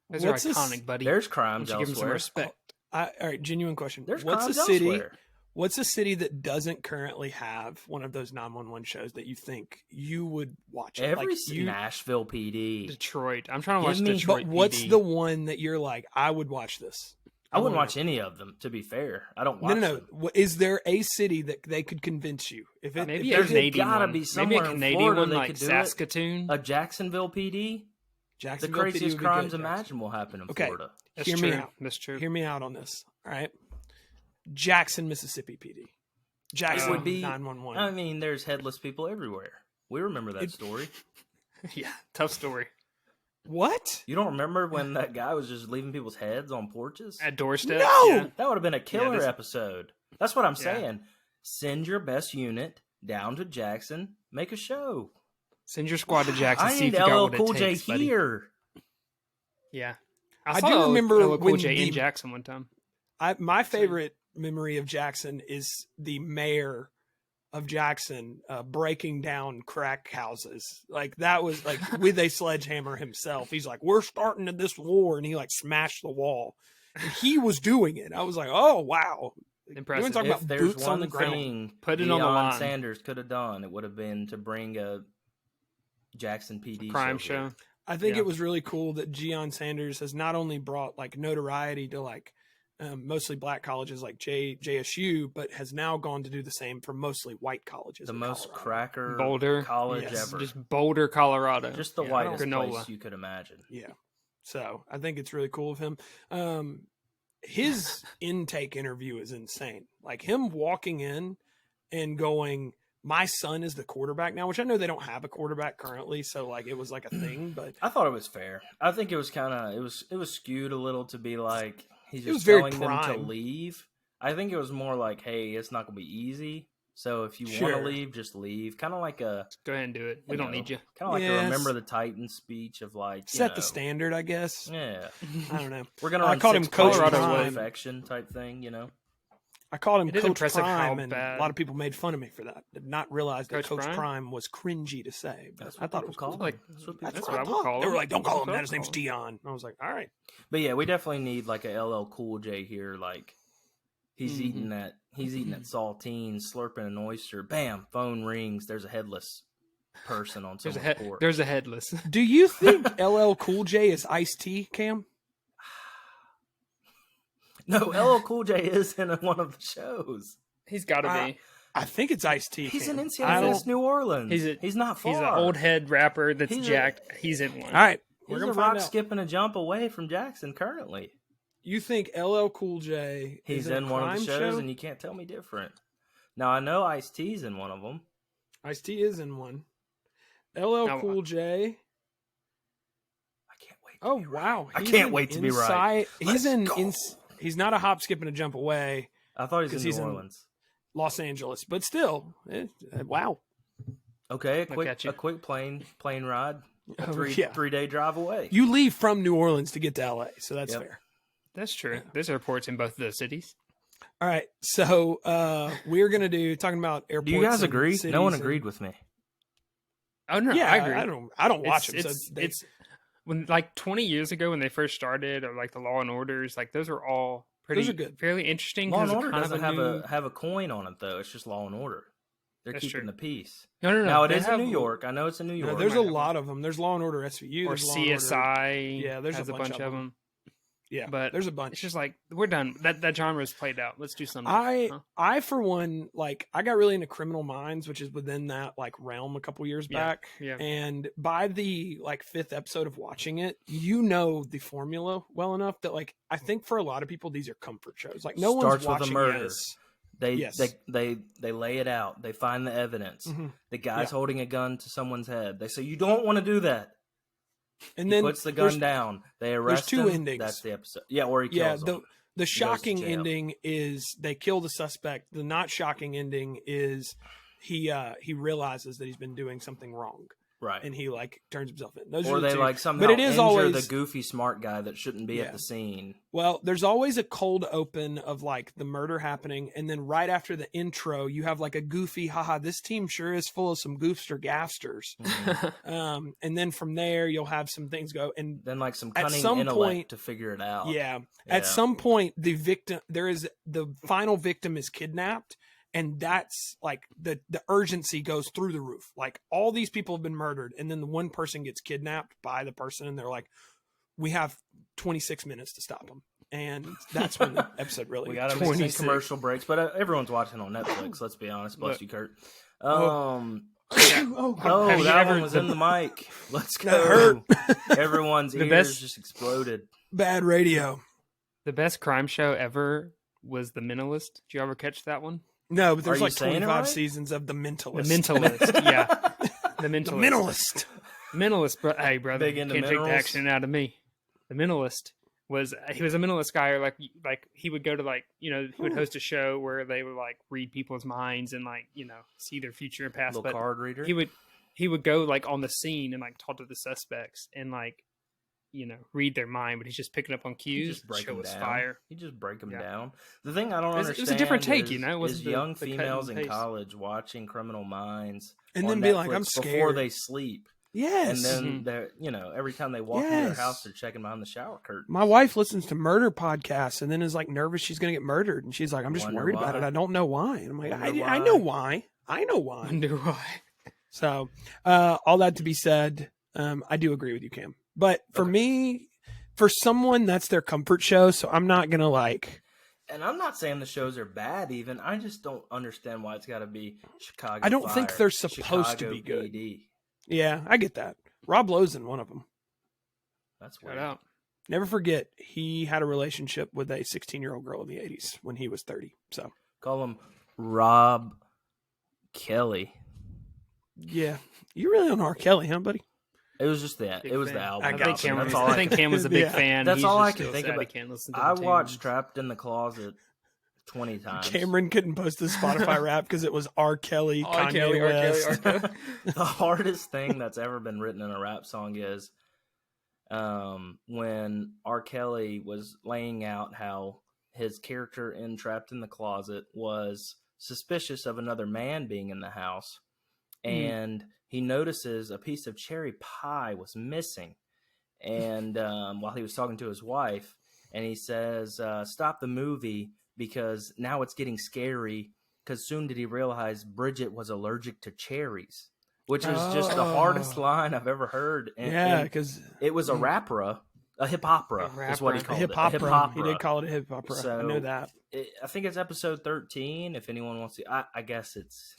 Those are iconic, buddy. There's crimes elsewhere. Give them some respect. All right, genuine question. There's what's crimes a city? elsewhere. What's a city that doesn't currently have one of those 911 shows that you think you would watch? Nashville PD, Detroit. I'm trying to watch Give me- Detroit. But what's PD. the one that you're like, I would watch this? I wouldn't wanna watch know. any of them. To be fair, I don't watch No. them. Is there a city that they could convince you? If it, Maybe if a there's Canadian gotta one. be Maybe somewhere a in Canadian Florida one they like could do it. Saskatoon. A Jacksonville PD. The Jacksonville PD craziest would be crimes good, Jackson. imaginable happen in Okay. Florida. That's Hear true. me out. That's true. Hear me out on this. All right. Jackson, Mississippi PD. Jackson It would be 911. I mean, there's headless people everywhere. We remember that story. Yeah, tough story. What? You don't remember when that guy was just leaving people's heads on porches? At doorstep. No! Yeah. That would have been a killer this- episode. That's what I'm Yeah. saying. Send your best unit down to Jackson. Make a show. Send your squad to Jackson. I See if need you got LL what it Cool J takes, buddy. here. Yeah, I saw do remember LL Cool when J in the- Jackson one time. My favorite memory of Jackson is the mayor of Jackson breaking down crack houses. Like that was like with a sledgehammer himself. He's like, "We're starting this war," and he like smashed the wall. And he was doing it. I was like, "Oh wow!" Impressive. You talking If about there's boots on one the ground. thing Put it on the Deion line. Sanders could have done, it would have been to bring a Jackson PD Crime show. Here. show. I think Yeah. it was really cool that Deion Sanders has not only brought like notoriety to like mostly black colleges like JSU, but has now gone to do the same for mostly white colleges. The in most Colorado. cracker Boulder. college Yes, ever. Just Boulder, Colorado. Just the Yeah, whitest granola. place you could imagine. Yeah. So I think it's really cool of him. His intake interview is insane. Like him walking in and going, "My son is the quarterback now," which I know they don't have a quarterback currently. So like it was like a thing, but I thought it was fair. I think it was kind of it was skewed a little to be like he's It was just very telling them to prime. leave. I think it was more like, hey, it's not going to be easy. So if you want Sure. to leave, just leave. Kind of like a Go ahead and do it. We don't need you. Kind of like Yes. a remember the Titans speech of like set the standard, I guess. Yeah, I don't know. we're gonna. I run called him 6 Coach plays to Prime. perfection type thing. You know. I called him It is Coach impressive how Prime, and bad- a lot of people made fun of me for that. Did not realize that Coach Coach Prime? Prime was cringy to say. But That's I what thought it people was call cool. him. Like, That's what that's people what I call would him. call They him. were like, "Don't call him That's that. His what I name's would Dion." I was like, "All right." But yeah, we definitely need like a LL Cool J here. Like he's eating that saltine, slurping an oyster. Bam, phone rings. There's a headless person on There's someone's porch. there's a headless. Do you think LL Cool J is Ice-T, Cam? No, LL Cool J is in one of the shows. He's got to be. I think it's Ice-T. He's Cam. in I don't- NCIS New Orleans. He's not far. He's an old head rapper that's He's a- jacked. He's in one. All right, He's we're a gonna rock find out. skip and a jump away from Jackson currently. You think LL Cool J He's is in in one of the crime shows, show? and you can't tell me different. Now I know Ice-T's in one of them. Ice-T is in one. LL Now, Cool J. I can't wait. Oh wow! I He's can't in wait to be right. He's Let's go. He's not a hop, skip, and a jump away, I thought he was 'Cause in he's New in- Orleans. Los Angeles, but still, wow. Okay, Look at you. a quick plane ride, a Oh, yeah. 3-day drive away. You leave from New Orleans to get to LA, so that's Yep. fair. That's true. There's airports in both of those cities. All right, so we're gonna talking about airports. Do you guys and agree? cities No one and- agreed with me. Oh no, Yeah, I agree. I don't watch them. It's, So they, it's when like 20 years ago when they first started, or like the Law and Orders, like those are all pretty Those are good. fairly interesting. Law 'cause and it's Order kind of doesn't a have new- have a coin on it though. It's just Law and Order. They're That's keeping true. the peace. No. Now it they is in have- New York. I know it's in New no, York. there's a might have lot of them. There's Law and Order SVU. or There's Law and Order- CSI. Yeah, there's has a bunch of them. them. Yeah, but there's a It's bunch. just like we're done. That genre is played out. Let's do something. Huh? I for one, like I got really into Criminal Minds, which is within that like realm a couple years Yeah, back. yeah. And by the like 5th episode of watching it, you know the formula well enough that like I think for a lot of people these are comfort shows. Like no Starts one's with a watching murder. this. They, Yes. they lay it out. They find the evidence. Mhm. The guy's Yeah. holding a gun to someone's head. They say, "You don't want to do that." And He then puts the there's- gun down. They arrest two him. endings. That's the episode. Yeah, or he Yeah, kills him. the to shocking jail. ending is they kill the suspect. The not shocking ending is he realizes that he's been doing something wrong. Right. And he like turns himself in. Those or are the they two. like somehow but it is injure always the goofy smart guy that shouldn't be at the scene. Well, there's always a cold open of like the murder happening, and then right after the intro, you have like a goofy, haha, this team sure is full of some goofster gaffsters. Mm-hmm. And then from there, you'll have some things go, and then like some at cunning some intellect point, to figure it out. Yeah, at some point, the final victim is kidnapped. And that's like the urgency goes through the roof. Like all these people have been murdered. And then the one person gets kidnapped by the person. And they're like, we have 26 minutes to stop them. And that's when the episode really we got to make some commercial breaks. But everyone's watching on Netflix. Let's be honest. Bless you, Kurt. That one was in the mic. Let's go. That hurt. Everyone's ears just exploded. Bad radio. The best crime show ever was The Mentalist. Did you ever catch that one? No, but there's like 25 right? seasons of The Mentalist. The Mentalist, yeah. The Mentalist. The Mentalist. Mentalist, hey, brother, Big you into can't take the minerals. accent out of me. The Mentalist he was a mentalist guy, or like he would go to like, he would host a show where they would like read people's minds and like, see their future and past. Little card reader. He would go like on the scene and like talk to the suspects and like, read their mind, but he's just picking up on cues. Just break show them was down. fire. You just break them down. The thing I don't understand it was a different take, is, It wasn't is the young cut and females in paste. college watching Criminal Minds And on then be like, Netflix I'm before scared. they sleep. Yes. And then they're, every time they walk into their house, they're checking behind the shower curtain. My wife listens to murder podcasts and then is like nervous she's going to get murdered. And she's like, I'm just worried about it. I don't know why. And I'm like, I know why. I know why. Wonder why. So, all that to be said, I do agree with you, Cam. But for me, for someone, that's their comfort show. So I'm not going to like. And I'm not saying the shows are bad even. I just don't understand why it's got to be Chicago I don't Fire, think they're supposed to Chicago be good. PD. Yeah, I get that. Rob Lowe's in one of them. That's Shout weird. out. Never forget, he had a relationship with a 16-year-old girl in the 80s when he was 30. So Call him Rob Kelly. yeah, you really on R. Kelly, huh, buddy? It was just that. Big It was fan. the album. I think Cam That's was, all I think Cam was a big Yeah. fan. That's He's all just I can still think sad about. he can't listen to I the watched tunes. Trapped in the Closet 20 times. Cameron couldn't post the Spotify rap because it was R. Kelly, R. Kanye Kelly, R. Kelly, West. R. Kelly. The hardest thing that's ever been written in a rap song is when R. Kelly was laying out how his character in Trapped in the Closet was suspicious of another man being in the house, and he notices a piece of cherry pie was missing, and while he was talking to his wife, and he says, stop the movie because now it's getting scary, because soon did he realize Bridget was allergic to cherries, which was just the hardest line I've ever heard. And, Yeah, and because it was a rapper, a hip opera is what he called hip it. hop. A hip opera. He did call it a hip opera. So, I know that. I think it's episode 13. If anyone wants to, I guess it's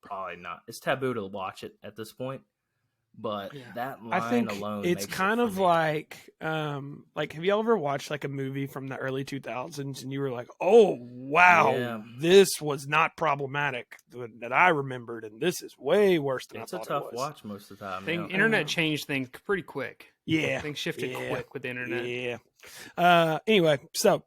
probably not. It's taboo to watch it at this point. But that line I think alone, it's makes kind it of for me. like, have you ever watched like a movie from the early 2000s and you were like, oh, wow, Yeah. this was not problematic that I remembered. And this is way worse than It's I a thought tough it was. watch most of the time. Internet changed things pretty quick. Yeah. Things shifted quick with the internet. Yeah. Anyway, so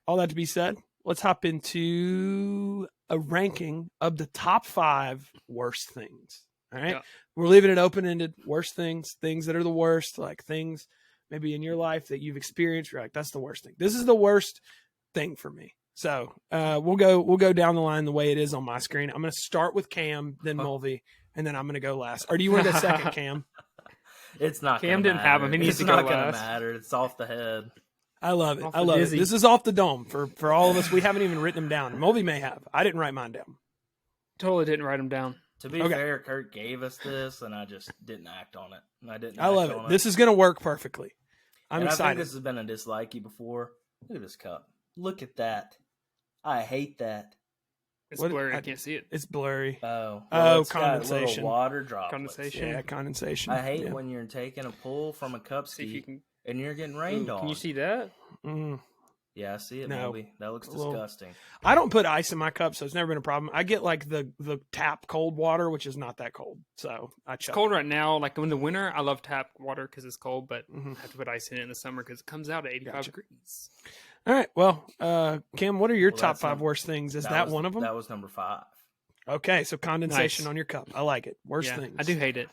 all that to be said, let's hop into a ranking of the top 5 worst things. All right. Yeah. We're leaving it open-ended. Worst things that are the worst, like things maybe in your life that you've experienced. You're like, that's the worst thing. This is the worst thing for me. So we'll go down the line the way it is on my screen. I'm going to start with Cam, then Mulvey, and then I'm going to go last. Or do you want to go second, Cam? It's not. Cam gonna didn't have him. He needs It's to not go gonna last. matter. It's off the head. I love it. Off I the love dizzy. it. This is off the dome for all of us. We haven't even written them down. Mulvey may have. I didn't write mine down. Totally didn't write them down. To be Okay. fair, Kurt gave us this, and I just didn't act on it. I love it. This is going to work perfectly. I'm I think excited. this has been a dislikey before. Look at this cup. Look at that. I hate that. It's What- blurry. I I- can't see it. It's blurry. Oh, Oh, it's got little condensation. water droplets. Condensation. Yeah, condensation. I hate Yeah. when you're taking a pull from a cup See if you seat can. and you're getting Ooh, rained on. can you see that? Mm. Yeah, I see it, No. Moby. That looks A little- disgusting. I don't put ice in my cup, so it's never been a problem. I get like the tap cold water, which is not that cold. So I It's chuck cold right now. Like in the winter, I love tap water because it's cold, but Mhm. I have to put ice in it in the summer because it comes out at 85 Gotcha. degrees. All right. Well, Kim, what are your Well, top that's 5 number- worst things? Is that was- one of them? That was number 5. Okay, so condensation Nice. on your cup. I like it. Worst Yeah, things. I do hate it.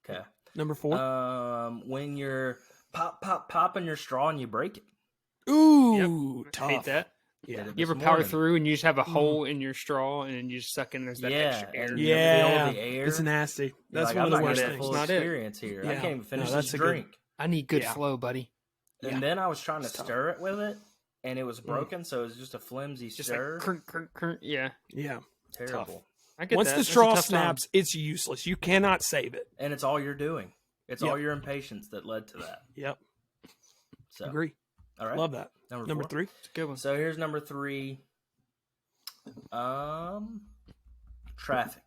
Okay. Number 4. When you're popping your straw and you break it. Ooh, Yep. tough. Hate that. Yeah. You ever power through and you just have a hole in your straw and then you just suck in there's that extra air. And Yeah, you feel the air. it's nasty. That's You're one like, of the I'm worst not things. full Not it. experience here. I Yeah. can't even finish No, this that's a good- drink. I need good Yeah. flow, buddy. And then I was trying to It's tough. stir it with it, and it was broken, so it was just a flimsy Just stir. like crunk. Yeah. Yeah. Terrible. I get Once that. the That's a straw tough time. snaps, it's useless. You cannot save it. And it's all you're doing. It's Yep. all your impatience that led to that. Yep. So, Agree. all right. Love that. Number 4. 3. It's a good one. So here's number 3. Traffic.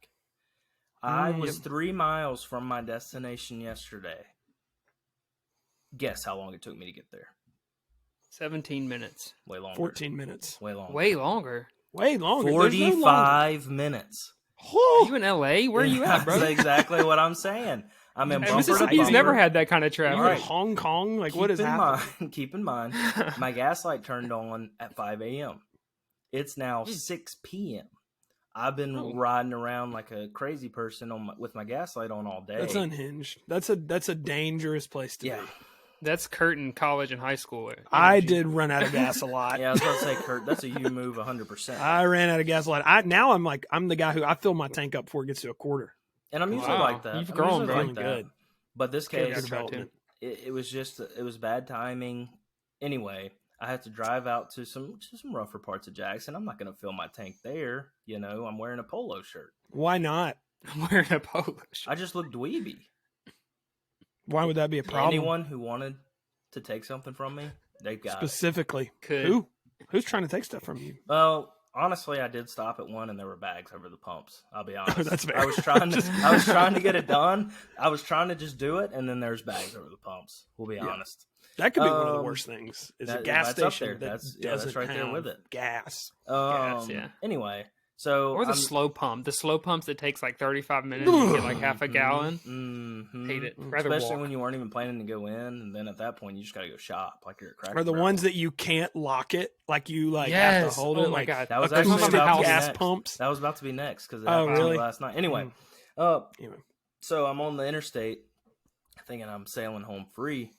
I was 3 miles from my destination yesterday. Guess how long it took me to get there? 17 minutes. Way longer. 14 minutes. Way longer. Way longer. Way longer. There's no longer. 45 minutes. Are Oh, you in LA? Where are you at, bro? That's exactly what I'm saying. I'm in Hey, bumper to Mississippi's bumper. never had that kind of you're traffic. in Hong Kong? Like, what is happening? Keep in mind, my gas light turned on at 5 a.m. It's now 6 p.m. I've been riding around like a crazy person with my gas light on all day. That's unhinged. That's a dangerous place to be. That's Curtin College and high school. I did run out of gas a lot. Yeah, I was about to say, Kurt, that's a you move 100%. I ran out of gas a lot. I'm the guy who I fill my tank up before it gets to a quarter. And I'm usually Wow. like that. You've I'm grown, usually bro. like that. Good. But this Good case, development. it was bad timing. Anyway, I had to drive out to some rougher parts of Jackson. I'm not going to fill my tank there. You know, I'm wearing a polo shirt. Why not? I'm wearing a polo shirt. I just look dweeby. Why would that be a problem? Anyone who wanted to take something from me, they've got it. Specifically. Could. Who's trying to take stuff from you? Well, honestly, I did stop at one, and there were bags over the pumps. I'll be honest. That's fair. I was trying to get it done. I was trying to just do it, and then there's bags over the pumps. We'll be honest. That could be one of the worst things. Is a gas that's up station there. that That's doesn't right there have with it. gas. Yeah. Anyway, so Or the slow pump. The slow pumps that takes like 35 minutes to get like half a gallon. Hate it. Rather especially walk. when you weren't even planning to go in, and then at that point you just got to go shop like you're a crack. Or the barrel. ones that you can't lock it, like you have Yes. to hold Oh it. my like God. That was actually acoustic about to be gas next. pumps. That was about to be next because it Oh, happened to me really? last night. Anyway, Anyway. so I'm on the interstate, thinking I'm sailing home free.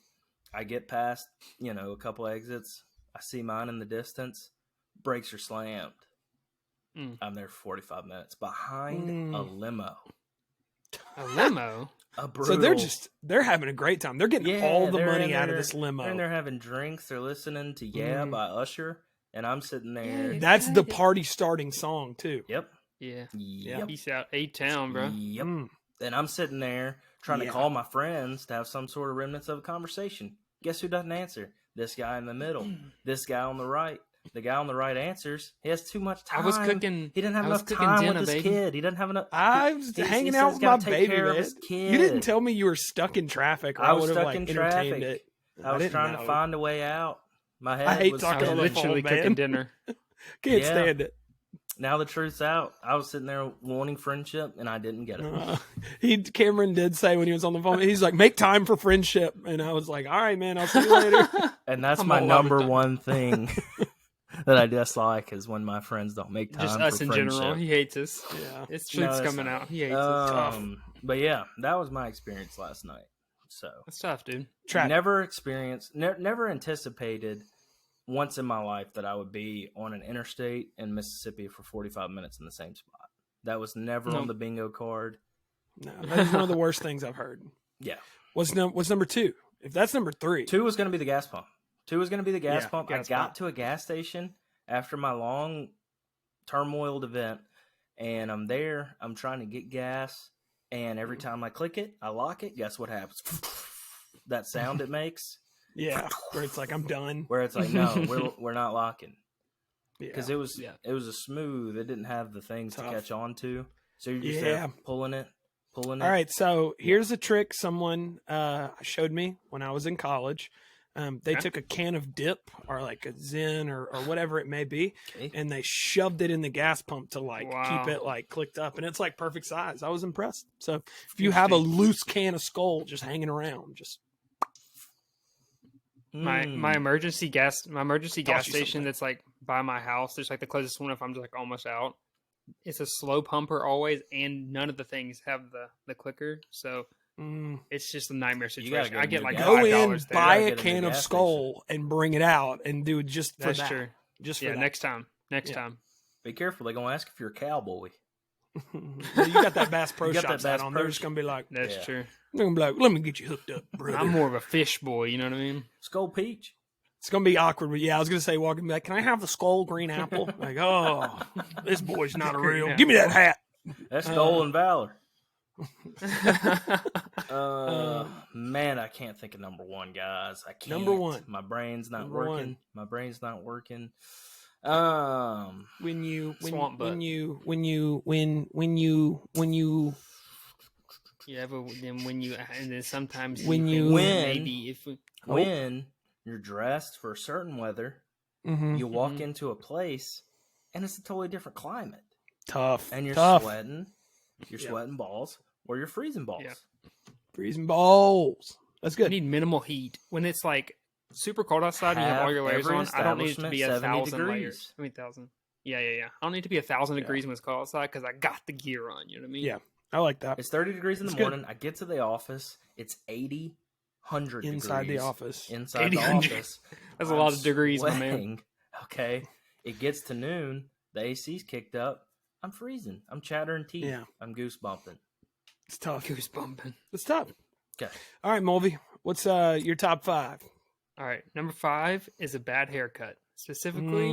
I get past, a couple exits. I see mine in the distance. Brakes are slammed. I'm there for 45 minutes behind a limo. A limo? A brutal. So they're having a great time. They're getting all the they're in money out of there- this limo. They're in there having drinks. They're listening to Yeah by Usher, and I'm sitting there. That's the party starting song too. Yep. Yeah. Yep. Peace out. A-Town, bro. Yep. Mm. And I'm sitting there trying to call my friends to have some sort of remnants of a conversation. Guess who doesn't answer? This guy in the middle. This guy on the right. The guy on the right answers. He has too much time. I was cooking. He didn't have I was enough cooking time dinner, with his baby. kid. He doesn't have enough. I was he hanging says out he's with gotta my take baby. care of Man. his kid. You didn't tell me you were stuck in traffic. Or I I was would have stuck like in entertained traffic. it. I was didn't trying to know. find a way out. My head I hate was talking on spinning. the phone, Literally man. cooking dinner. Can't Yeah. stand it. Now the truth's out. I was sitting there wanting friendship, and I didn't get it. Cameron did say when he was on the phone, he's like, "Make time for friendship," and I was like, "All right, man, I'll see you later." And that's I'm my all out of number time. one thing that I dislike is when my friends don't make time Just for us in friendship. general. He hates us. Yeah. It's No, truth's that's coming not- out. He hates us. But yeah, that was my experience last night. So That's tough, dude. Traffic. never anticipated once in my life that I would be on an interstate in Mississippi for 45 minutes in the same spot. That was never No. on the bingo card. No, that's one of the worst things I've heard. Yeah. What's number 2? If that's number 3, 2 was going to be the gas pump. 2 was going to be the gas Yeah, pump. gas I got pump. to a gas station after my long turmoiled event, and I'm there. I'm trying to get gas, and every time I click it, I lock it. Guess what happens? That sound it makes, yeah, where it's like I'm done. where it's like, no, we're not locking. Yeah. Because it was a smooth. It didn't have the things Tough. to catch on to. So you're just Yeah. there pulling it. All right, so here's a trick someone showed me when I was in college. They took a can of dip or like a Zen or whatever it may be, Okay. and they shoved it in the gas pump to like Wow. keep it like clicked up, and it's like perfect size. I was impressed. So if you have a loose can of Skull just hanging around, just My emergency gas Taught gas you station something. that's like by my house. There's like the closest one if I'm just like almost out. It's a slow pumper always, and none of the things have the clicker. So It's just a nightmare gotta situation. go I get to like the Go $5 in, there. buy gotta a get a can new of gas Skull, and bring it out and do it just for That's that. true. Just for Yeah, that. next time. Next Yeah. time. Be careful. They're going to ask if you're a cowboy. Well, you got that Bass Pro You got that Shops hat Bass on. Pro They're just gonna be like, That's Yeah. true. they're gonna be like, let me get you hooked up, brother. I'm more of a fish boy, you know what I mean? Skull Peach. It's gonna be awkward, but yeah, I was gonna say, walking back, can I have the Skull green apple? Like, oh, this boy's not a Green real. Give me that hat. That's Stolen Valor. Uh, Man, I can't think of number one, guys. I can't. Number one. My brain's not Number working. one. My brain's not working. when you Swamp butt. Yeah, but then and then sometimes When think you- maybe if we, when you're dressed for certain weather, Mhm. you walk into a place and it's a totally different climate, Tough and you're tough. sweating. You're Yeah. sweating balls, or you're freezing balls. Yeah. Freezing balls. That's we good. need minimal heat. When it's like super cold outside and you have all your layers Every on, I don't need it to be establishment 1,000 70 layers. 1,000. Yeah. I don't need to be 1,000 degrees when it's cold outside because I got the gear on. You know what I mean? Yeah, I like that. It's 30 degrees in the It's good. morning. I get to the office. It's 80, 100 Inside the degrees office. Inside 80, the 100. office. That's a I'm lot of degrees, my man. sweating. Okay. It gets to noon. The AC's kicked up. I'm freezing. I'm chattering teeth. Yeah. I'm goose bumping. It's tough. Goose bumping. It's tough. Okay. All right, Mulvey. What's your top 5? All right, number 5 is a bad haircut. Specifically,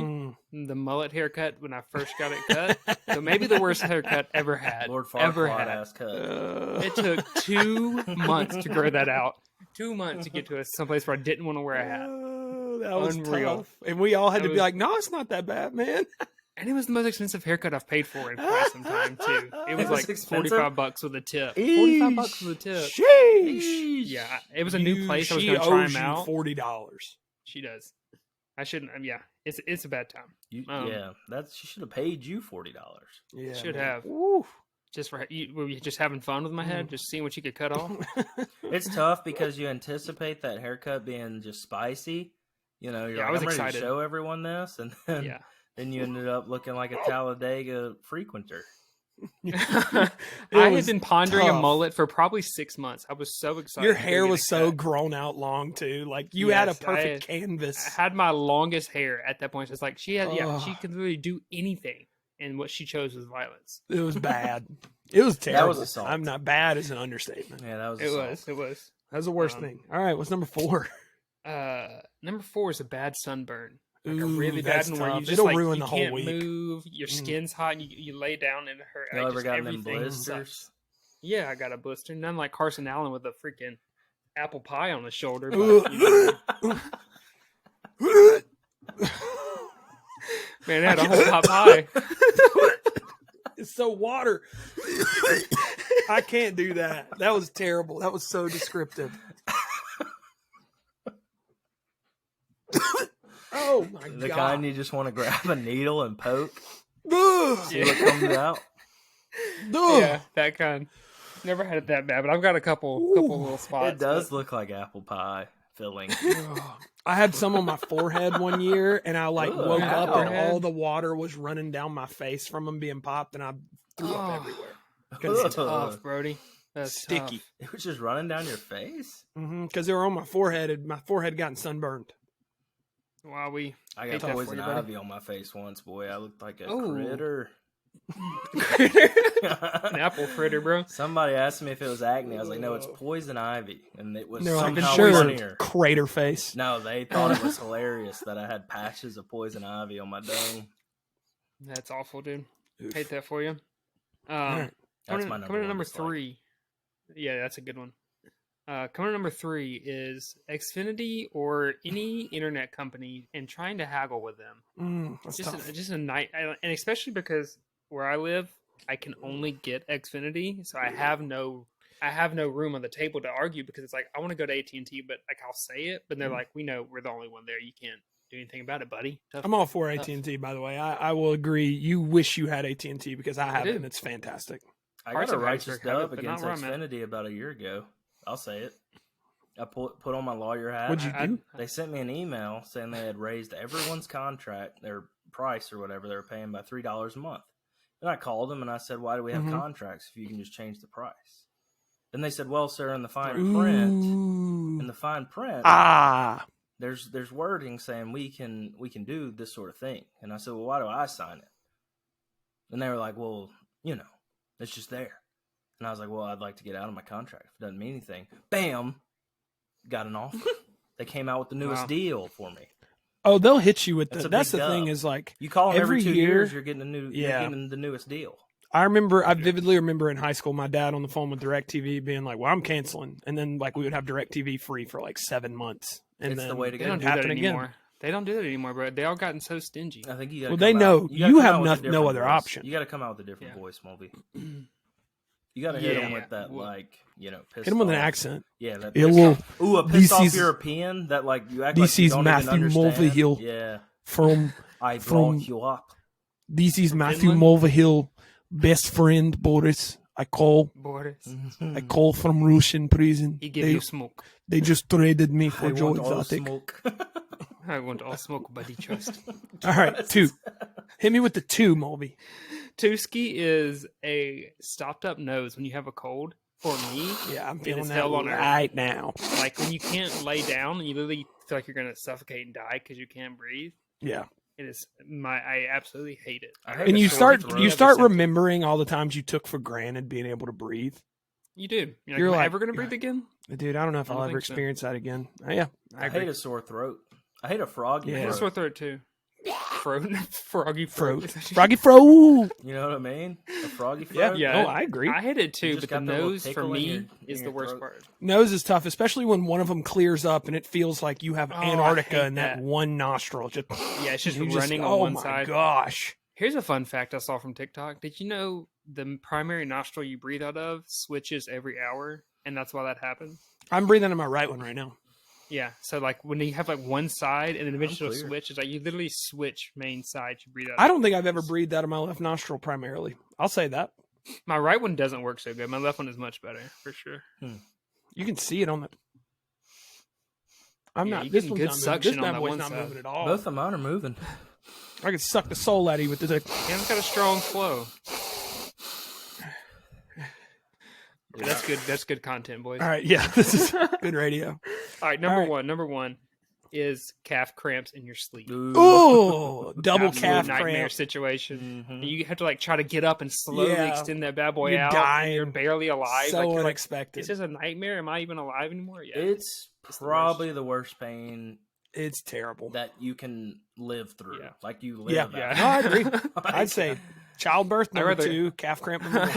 the mullet haircut when I first got it cut. So maybe the worst haircut ever had. Lord ever Farquaad had. ass cut. It took 2 months to grow that out. 2 months to get to someplace where I didn't want to wear a hat. That was Unreal. tough. And we all had That to be was- like, no, it's not that bad, man. And it was the most expensive haircut I've paid for in quite some time too. It was It was like expensive? $45 with a tip. $45 with a tip. Sheesh. Yeah, it was a new place. I was She going to try owes them you out. $40. She does. I shouldn't. Yeah, it's a bad time. Yeah, she should have paid you $40. Yeah, Should man. have. Woo. Just for were you just having fun with my head, just seeing what you could cut off. It's tough because you anticipate that haircut being just spicy. You know, you're Yeah, I like, was I'm ready excited. to show everyone this, and then, Yeah. then you ended up looking like a Talladega frequenter. I had was been pondering a tough. mullet for probably 6 months. I was so excited. Your to hair get was it so cut. grown out long too. Like you had a Yes, I perfect had- canvas. I had my longest hair at that point. So it's like she had, Ugh. she could really do anything, and what she chose was violence. It was bad. It was terrible. That was assault. I'm not bad as an understatement. Yeah, that was. It assault. was. It was. That was the worst thing. All right, what's number 4? Number 4 is a bad sunburn. Like a Ooh, really bad that's one where you tough. just It'll like ruin you the whole can't week. move. Your skin's hot, and you lay down and it hurt. Y'all ever just gotten them everything blisters? sucks. Yeah, I got a blister. None like Carson Allen with a freaking apple pie on his shoulder. Ooh. But, you know, man, I had a whole pot pie. It's so water. I can't do that. That was terrible. That was so descriptive. Oh my The god. kind you just want to grab a needle and poke, Ugh. see what comes out. Ugh. Yeah, that kind. Never had it that bad, but I've got a couple little spots. It does but- look like apple pie filling. Ugh. I had some on my forehead one year, and I like Ugh, woke up and forehead. all the water was running down my face from them being popped, and I threw Oh. up everywhere. That's Ugh. tough, Brody. That's Sticky. tough. It was just running down your face. Because they were on my forehead, and my forehead gotten sunburned. Wow, we I hate got that for poison you, buddy. ivy on my face once, boy. I looked like a Oh. critter. an apple fritter, bro. Somebody asked me if it was acne. I was like, no, it's poison ivy. And it was They're like, somehow sure, funnier. crater face. No, they thought it was hilarious that I had patches of poison ivy on my dome. That's awful, dude. Oof. Hate that for you. All right. That's Coming my in number at number dislike. 3. Yeah, that's a good one. Coming in at number 3 is Xfinity or any internet company and trying to haggle with them. That's Just tough. just a night, and especially because where I live, I can only get Xfinity, so I have no room on the table to argue because it's like I want to go to AT&T, but like I'll say it, but they're like, we know we're the only one there. You can't do anything about it, buddy. Tough. I'm all for AT&T, by the way. I will agree. You wish you had AT&T because I have it, do. and it's fantastic. I Parts got a of righteous Harrisburg have it, dub but not against where I'm at. Xfinity about a year ago. I'll say it. I put on my lawyer hat. What'd you do? They sent me an email saying they had raised everyone's contract, their price or whatever they were paying by $3 a month. And I called them and I said, why do we have Mhm. contracts if you can just change the price? Then they said, well, sir, in the fine print, there's wording saying we can do this sort of thing. And I said, well, why do I sign it? And they were like, well, it's just there. And I was like, well, I'd like to get out of my contract. If it doesn't mean anything. Bam! Got an offer. They came out with the newest deal for me. Oh, they'll hit you with that's the thing is like you call them every 2 years, you're getting you're getting the newest deal. I vividly remember in high school, my dad on the phone with DirecTV being like, well, I'm canceling. And then like we would have DirecTV free for like 7 months. And it's then the way to go. They don't do that anymore. They don't do that anymore, bro. They all gotten so stingy. I think you well, they know you have no other option. You got to come out with a different voice, Mulvey. You got to hit them with that, pissed hit them with off. an accent. Yeah, that a pissed off European that like you act this like you is don't Matthew even understand. Mulvihill. Yeah, I brought you up. This is Matthew Mulvihill, best friend Boris. I call from Russian prison. He gave you smoke. They just traded me for Joe Exotic. I want all smoke, buddy. Trust. All right, 2. Hit me with the 2, Mulvey. Tuski is a stopped up nose when you have a cold. For me, I'm feeling that hell on right now. Like when you can't lay down and you literally feel like you're going to suffocate and die because you can't breathe. Yeah. It is I absolutely hate it. And you start remembering all the times you took for granted being able to breathe. You do. You're like, ever going to breathe again? Dude, I don't know if I'll ever experience that again. Yeah. I hate a sore throat. I hate a froggy throat. I hate a sore throat too. Froggy throat. Froggy throat. You know what I mean? A froggy throat. Yeah. Oh, I agree. I hate it too, but the nose for me is the worst part. Nose is tough, especially when one of them clears up and it feels like you have Antarctica in that one nostril. It's just running on one side. Oh my gosh. Here's a fun fact I saw from TikTok. Did you know the primary nostril you breathe out of switches every hour, and that's why that happens? I'm breathing in my right one right now. Yeah, so like when you have like one side and then eventually it'll switch, it's like you literally switch main side you breathe out. I don't think I've ever breathed out of my left nostril primarily. I'll say that. My right one doesn't work so good. My left one is much better for sure. You can see it on the. I'm not. You This get one's good not suction moving. This on bad that boy's one not side. moving at all. Both of mine are moving. I can suck the soul out of you with this. Cam's got a strong flow. Yeah, that's good. That's good content, boys. All right, yeah, this is good radio. All right, number one is calf cramps in your sleep. Oh, double Absolute calf nightmare cramp situation. You have to like try to get up and slowly extend that bad boy You're out. dying. You're barely alive. So like, unexpected. Is this a nightmare? Am I even alive anymore? Yeah, It's probably the worst pain. It's terrible that you can live through. Yeah. Like you live. Yeah. No, I agree. I'd say childbirth number 2, calf cramp number 1.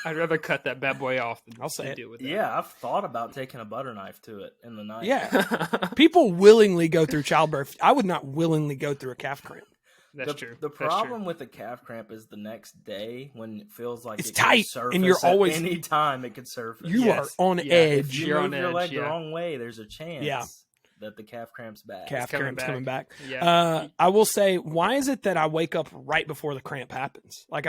I'd rather cut that bad boy off than I'll say deal with that. Yeah, I've thought about taking a butter knife to it in the night. Yeah. People willingly go through childbirth. I would not willingly go through a calf cramp. That's true. The problem with the calf cramp is the next day when it feels like it's tight and you're always any time it could surface. You are on edge. If you move your leg the wrong way, there's a chance that the calf cramp's back. Calf cramp's coming back. Yeah. I will say, why is it that I wake up right before the cramp happens? Like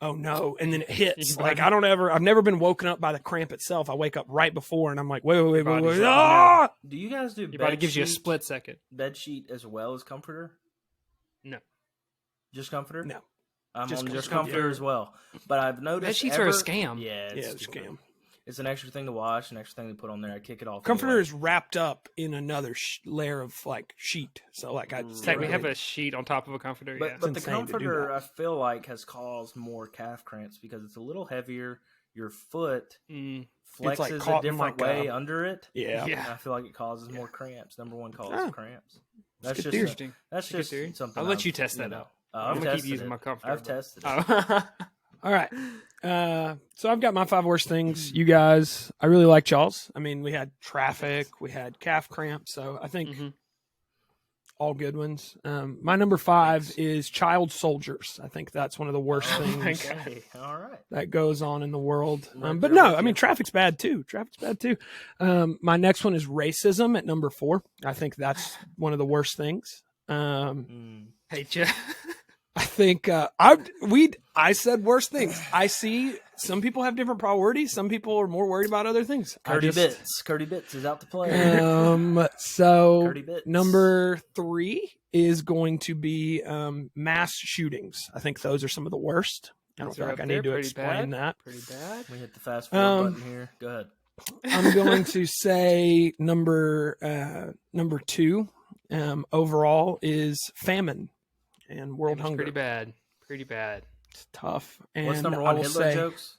oh no, and then it hits. Like I've never been woken up by the cramp itself. I wake up right before and I'm like, wait. Ah! Do you guys do your body gives you a split second. Bed sheet as well as comforter? No. Just comforter? No. I'm on just comforter as well. But I've noticed bed sheets are a scam. Yeah, it's a scam. It's an extra thing to wash, an extra thing to put on there. I kick it off. Comforter is wrapped up in another layer of like sheet. So like we have a sheet on top of a comforter. But the comforter I feel like has caused more calf cramps because it's a little heavier. Your foot flexes a different way under it. Yeah. And I feel like it causes more cramps. Number one cause of cramps. That's just interesting. That's just something. I'll let you test that out. I'm gonna keep using my comforter. I've tested it. All right. So I've got my 5 worst things. You guys, I really like y'all's. I mean, we had traffic, we had calf cramp, so I think all good ones. My number 5 is child soldiers. I think that's one of the worst things all right. that goes on in the world. But no, I mean, traffic's bad too. My next one is racism at number 4. I think that's one of the worst things. Hate you. I think I said worse things. I see some people have different priorities. Some people are more worried about other things. Curdy Bits is out to play. So number 3 is going to be mass shootings. I think those are some of the worst. I don't These feel are like up I there, need to pretty explain bad. that. Pretty bad. We hit the fast forward Um, button here. Go ahead. I'm going to say number 2 overall is famine and world It's hunger. pretty bad. Pretty bad. It's tough. And What's number I one? will Hitler say, jokes?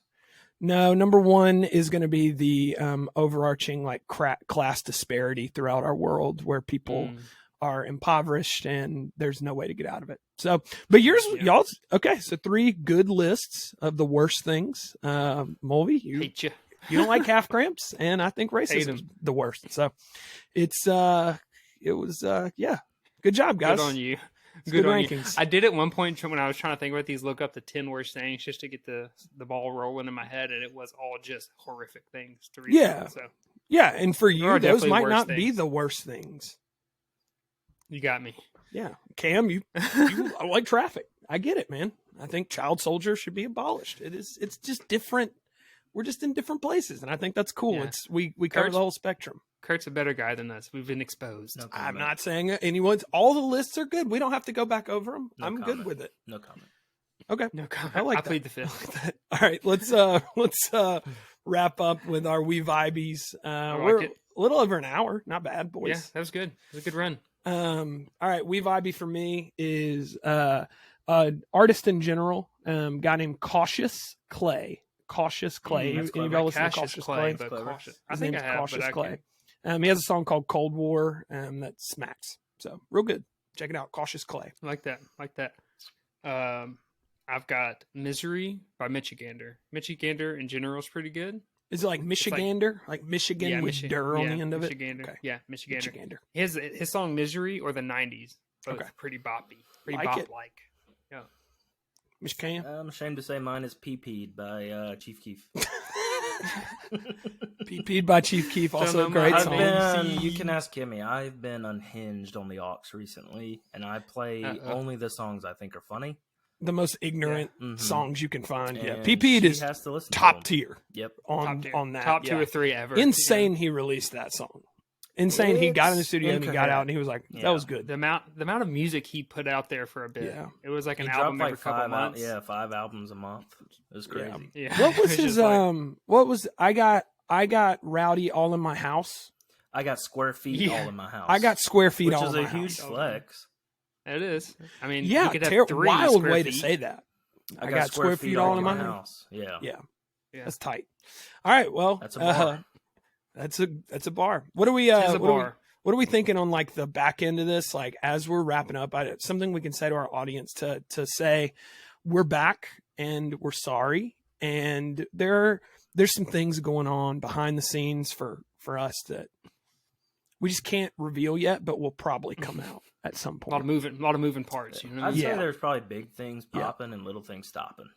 No, number 1 is going to be the overarching like class disparity throughout our world, where people are impoverished and there's no way to get out of it. So, but yours, y'all's okay. So 3 good lists of the worst things. Mulvey, Hate you. you don't like half cramps, and I think Hate racism 'em. is the worst. So it was good job, guys. Good on you. It's Good good on you. rankings. I did at one point when I was trying to think about these, look up the 10 worst things just to get the ball rolling in my head, and it was all just horrific things to read. Yeah. About, so Yeah, and for There you, are those definitely might worse not be things. the worst things. you got me. Yeah, Cam, you like traffic. I get it, man. I think child soldiers should be abolished. It's just different. We're just in different places, and I think that's cool. Yeah. It's we cover Kurt's- the whole spectrum. Kurt's a better guy than us. We've been exposed. No I'm comment. not saying anyone's. All the lists are good. We don't have to go back over them. No I'm comment. good with it. No comment. Okay. No comment. I like I that. plead the fifth. All right, let's wrap up with our Wee Vibies. like We're it. a little over an hour. Not bad, Yeah, boys. that was good. It was a good run. All right, Wee Vibey for me is artist in general. Guy named Cautious Clay. Cautious Clay. that's Any of clever. y'all listen to Cassius Cautious Clay, Clay? but Clever. cautious. I His think I name's have, Cautious but I Clay. can't. He has a song called Cold War that smacks. So real good. Check it out, Cautious Clay. Like that. Like that. I've got Misery by Michigander. Michigander in general is pretty good. Is it like Michigander? Like Michigan with der on the end of it? Michigander. Okay. Yeah, Michigander. Michigander. His song Misery or the 90s. Both Okay. pretty boppy. Pretty Like it. bop-like. Yeah. Michigan? I'm ashamed to say mine is PP'd by Chief Keef. PP'd by Chief Keef, also a Don't know great my I've song. been, you can ask Kimmy. I've been unhinged on the aux recently, and I play Uh-oh. only the songs I think are funny. The most ignorant Mhm. songs you can find. Yeah, And PP'd she is has to listen to top them. tier Yep. on Top tier. on that. Top 2 yeah. or 3 ever. Insane he released that song. Insane he got in the It's studio and he got incoherent. out and he was like, that Yeah. was Yeah. good. The amount of music he put out there for a bit. Yeah. It was like an He album dropped every like couple 5 months. 5 albums a month. It was crazy. Yeah. What was It's his just like- what was I got Rowdy All in My House. I got square feet Yeah. all in my house. I got Square Feet which All is in a My huge House. flex. It is. I mean, Yeah, you could have 3 wild square way feet. to say that. I got square feet all in my house. Yeah. Yeah. Yeah. That's tight. All right, well, That's a bar. that's a bar. What are we It is a what are we- bar. what are we thinking on like the back end of this? Like as we're wrapping up, something we can say to our audience to say we're back and we're sorry, and there's some things going on behind the scenes for us that we just can't reveal yet, but will probably come out at some A lot of point. moving parts. You know what I I'd mean? Yeah. say there's probably big things Yeah. popping and little things stopping.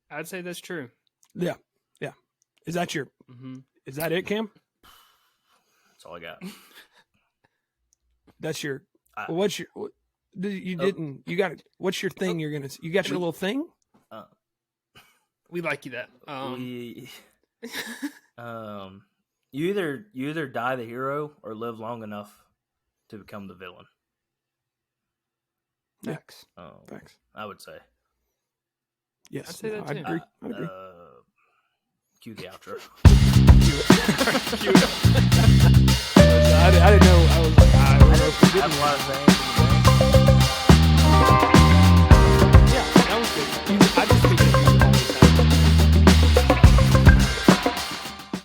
I'd say that's true. Yeah, yeah. Is that it, Cam? That's all I got. That's your. I- What's your? You didn't. You got. What's your thing? You're gonna. You got your little thing. We like you that. We, you either die the hero or live long enough to become the villain. Facts. Thanks. I would say. Yes, I'd say that I'd too. agree. I'd agree. Cue the outro. I didn't know. I was like, I don't know if we did. That's what I'm saying.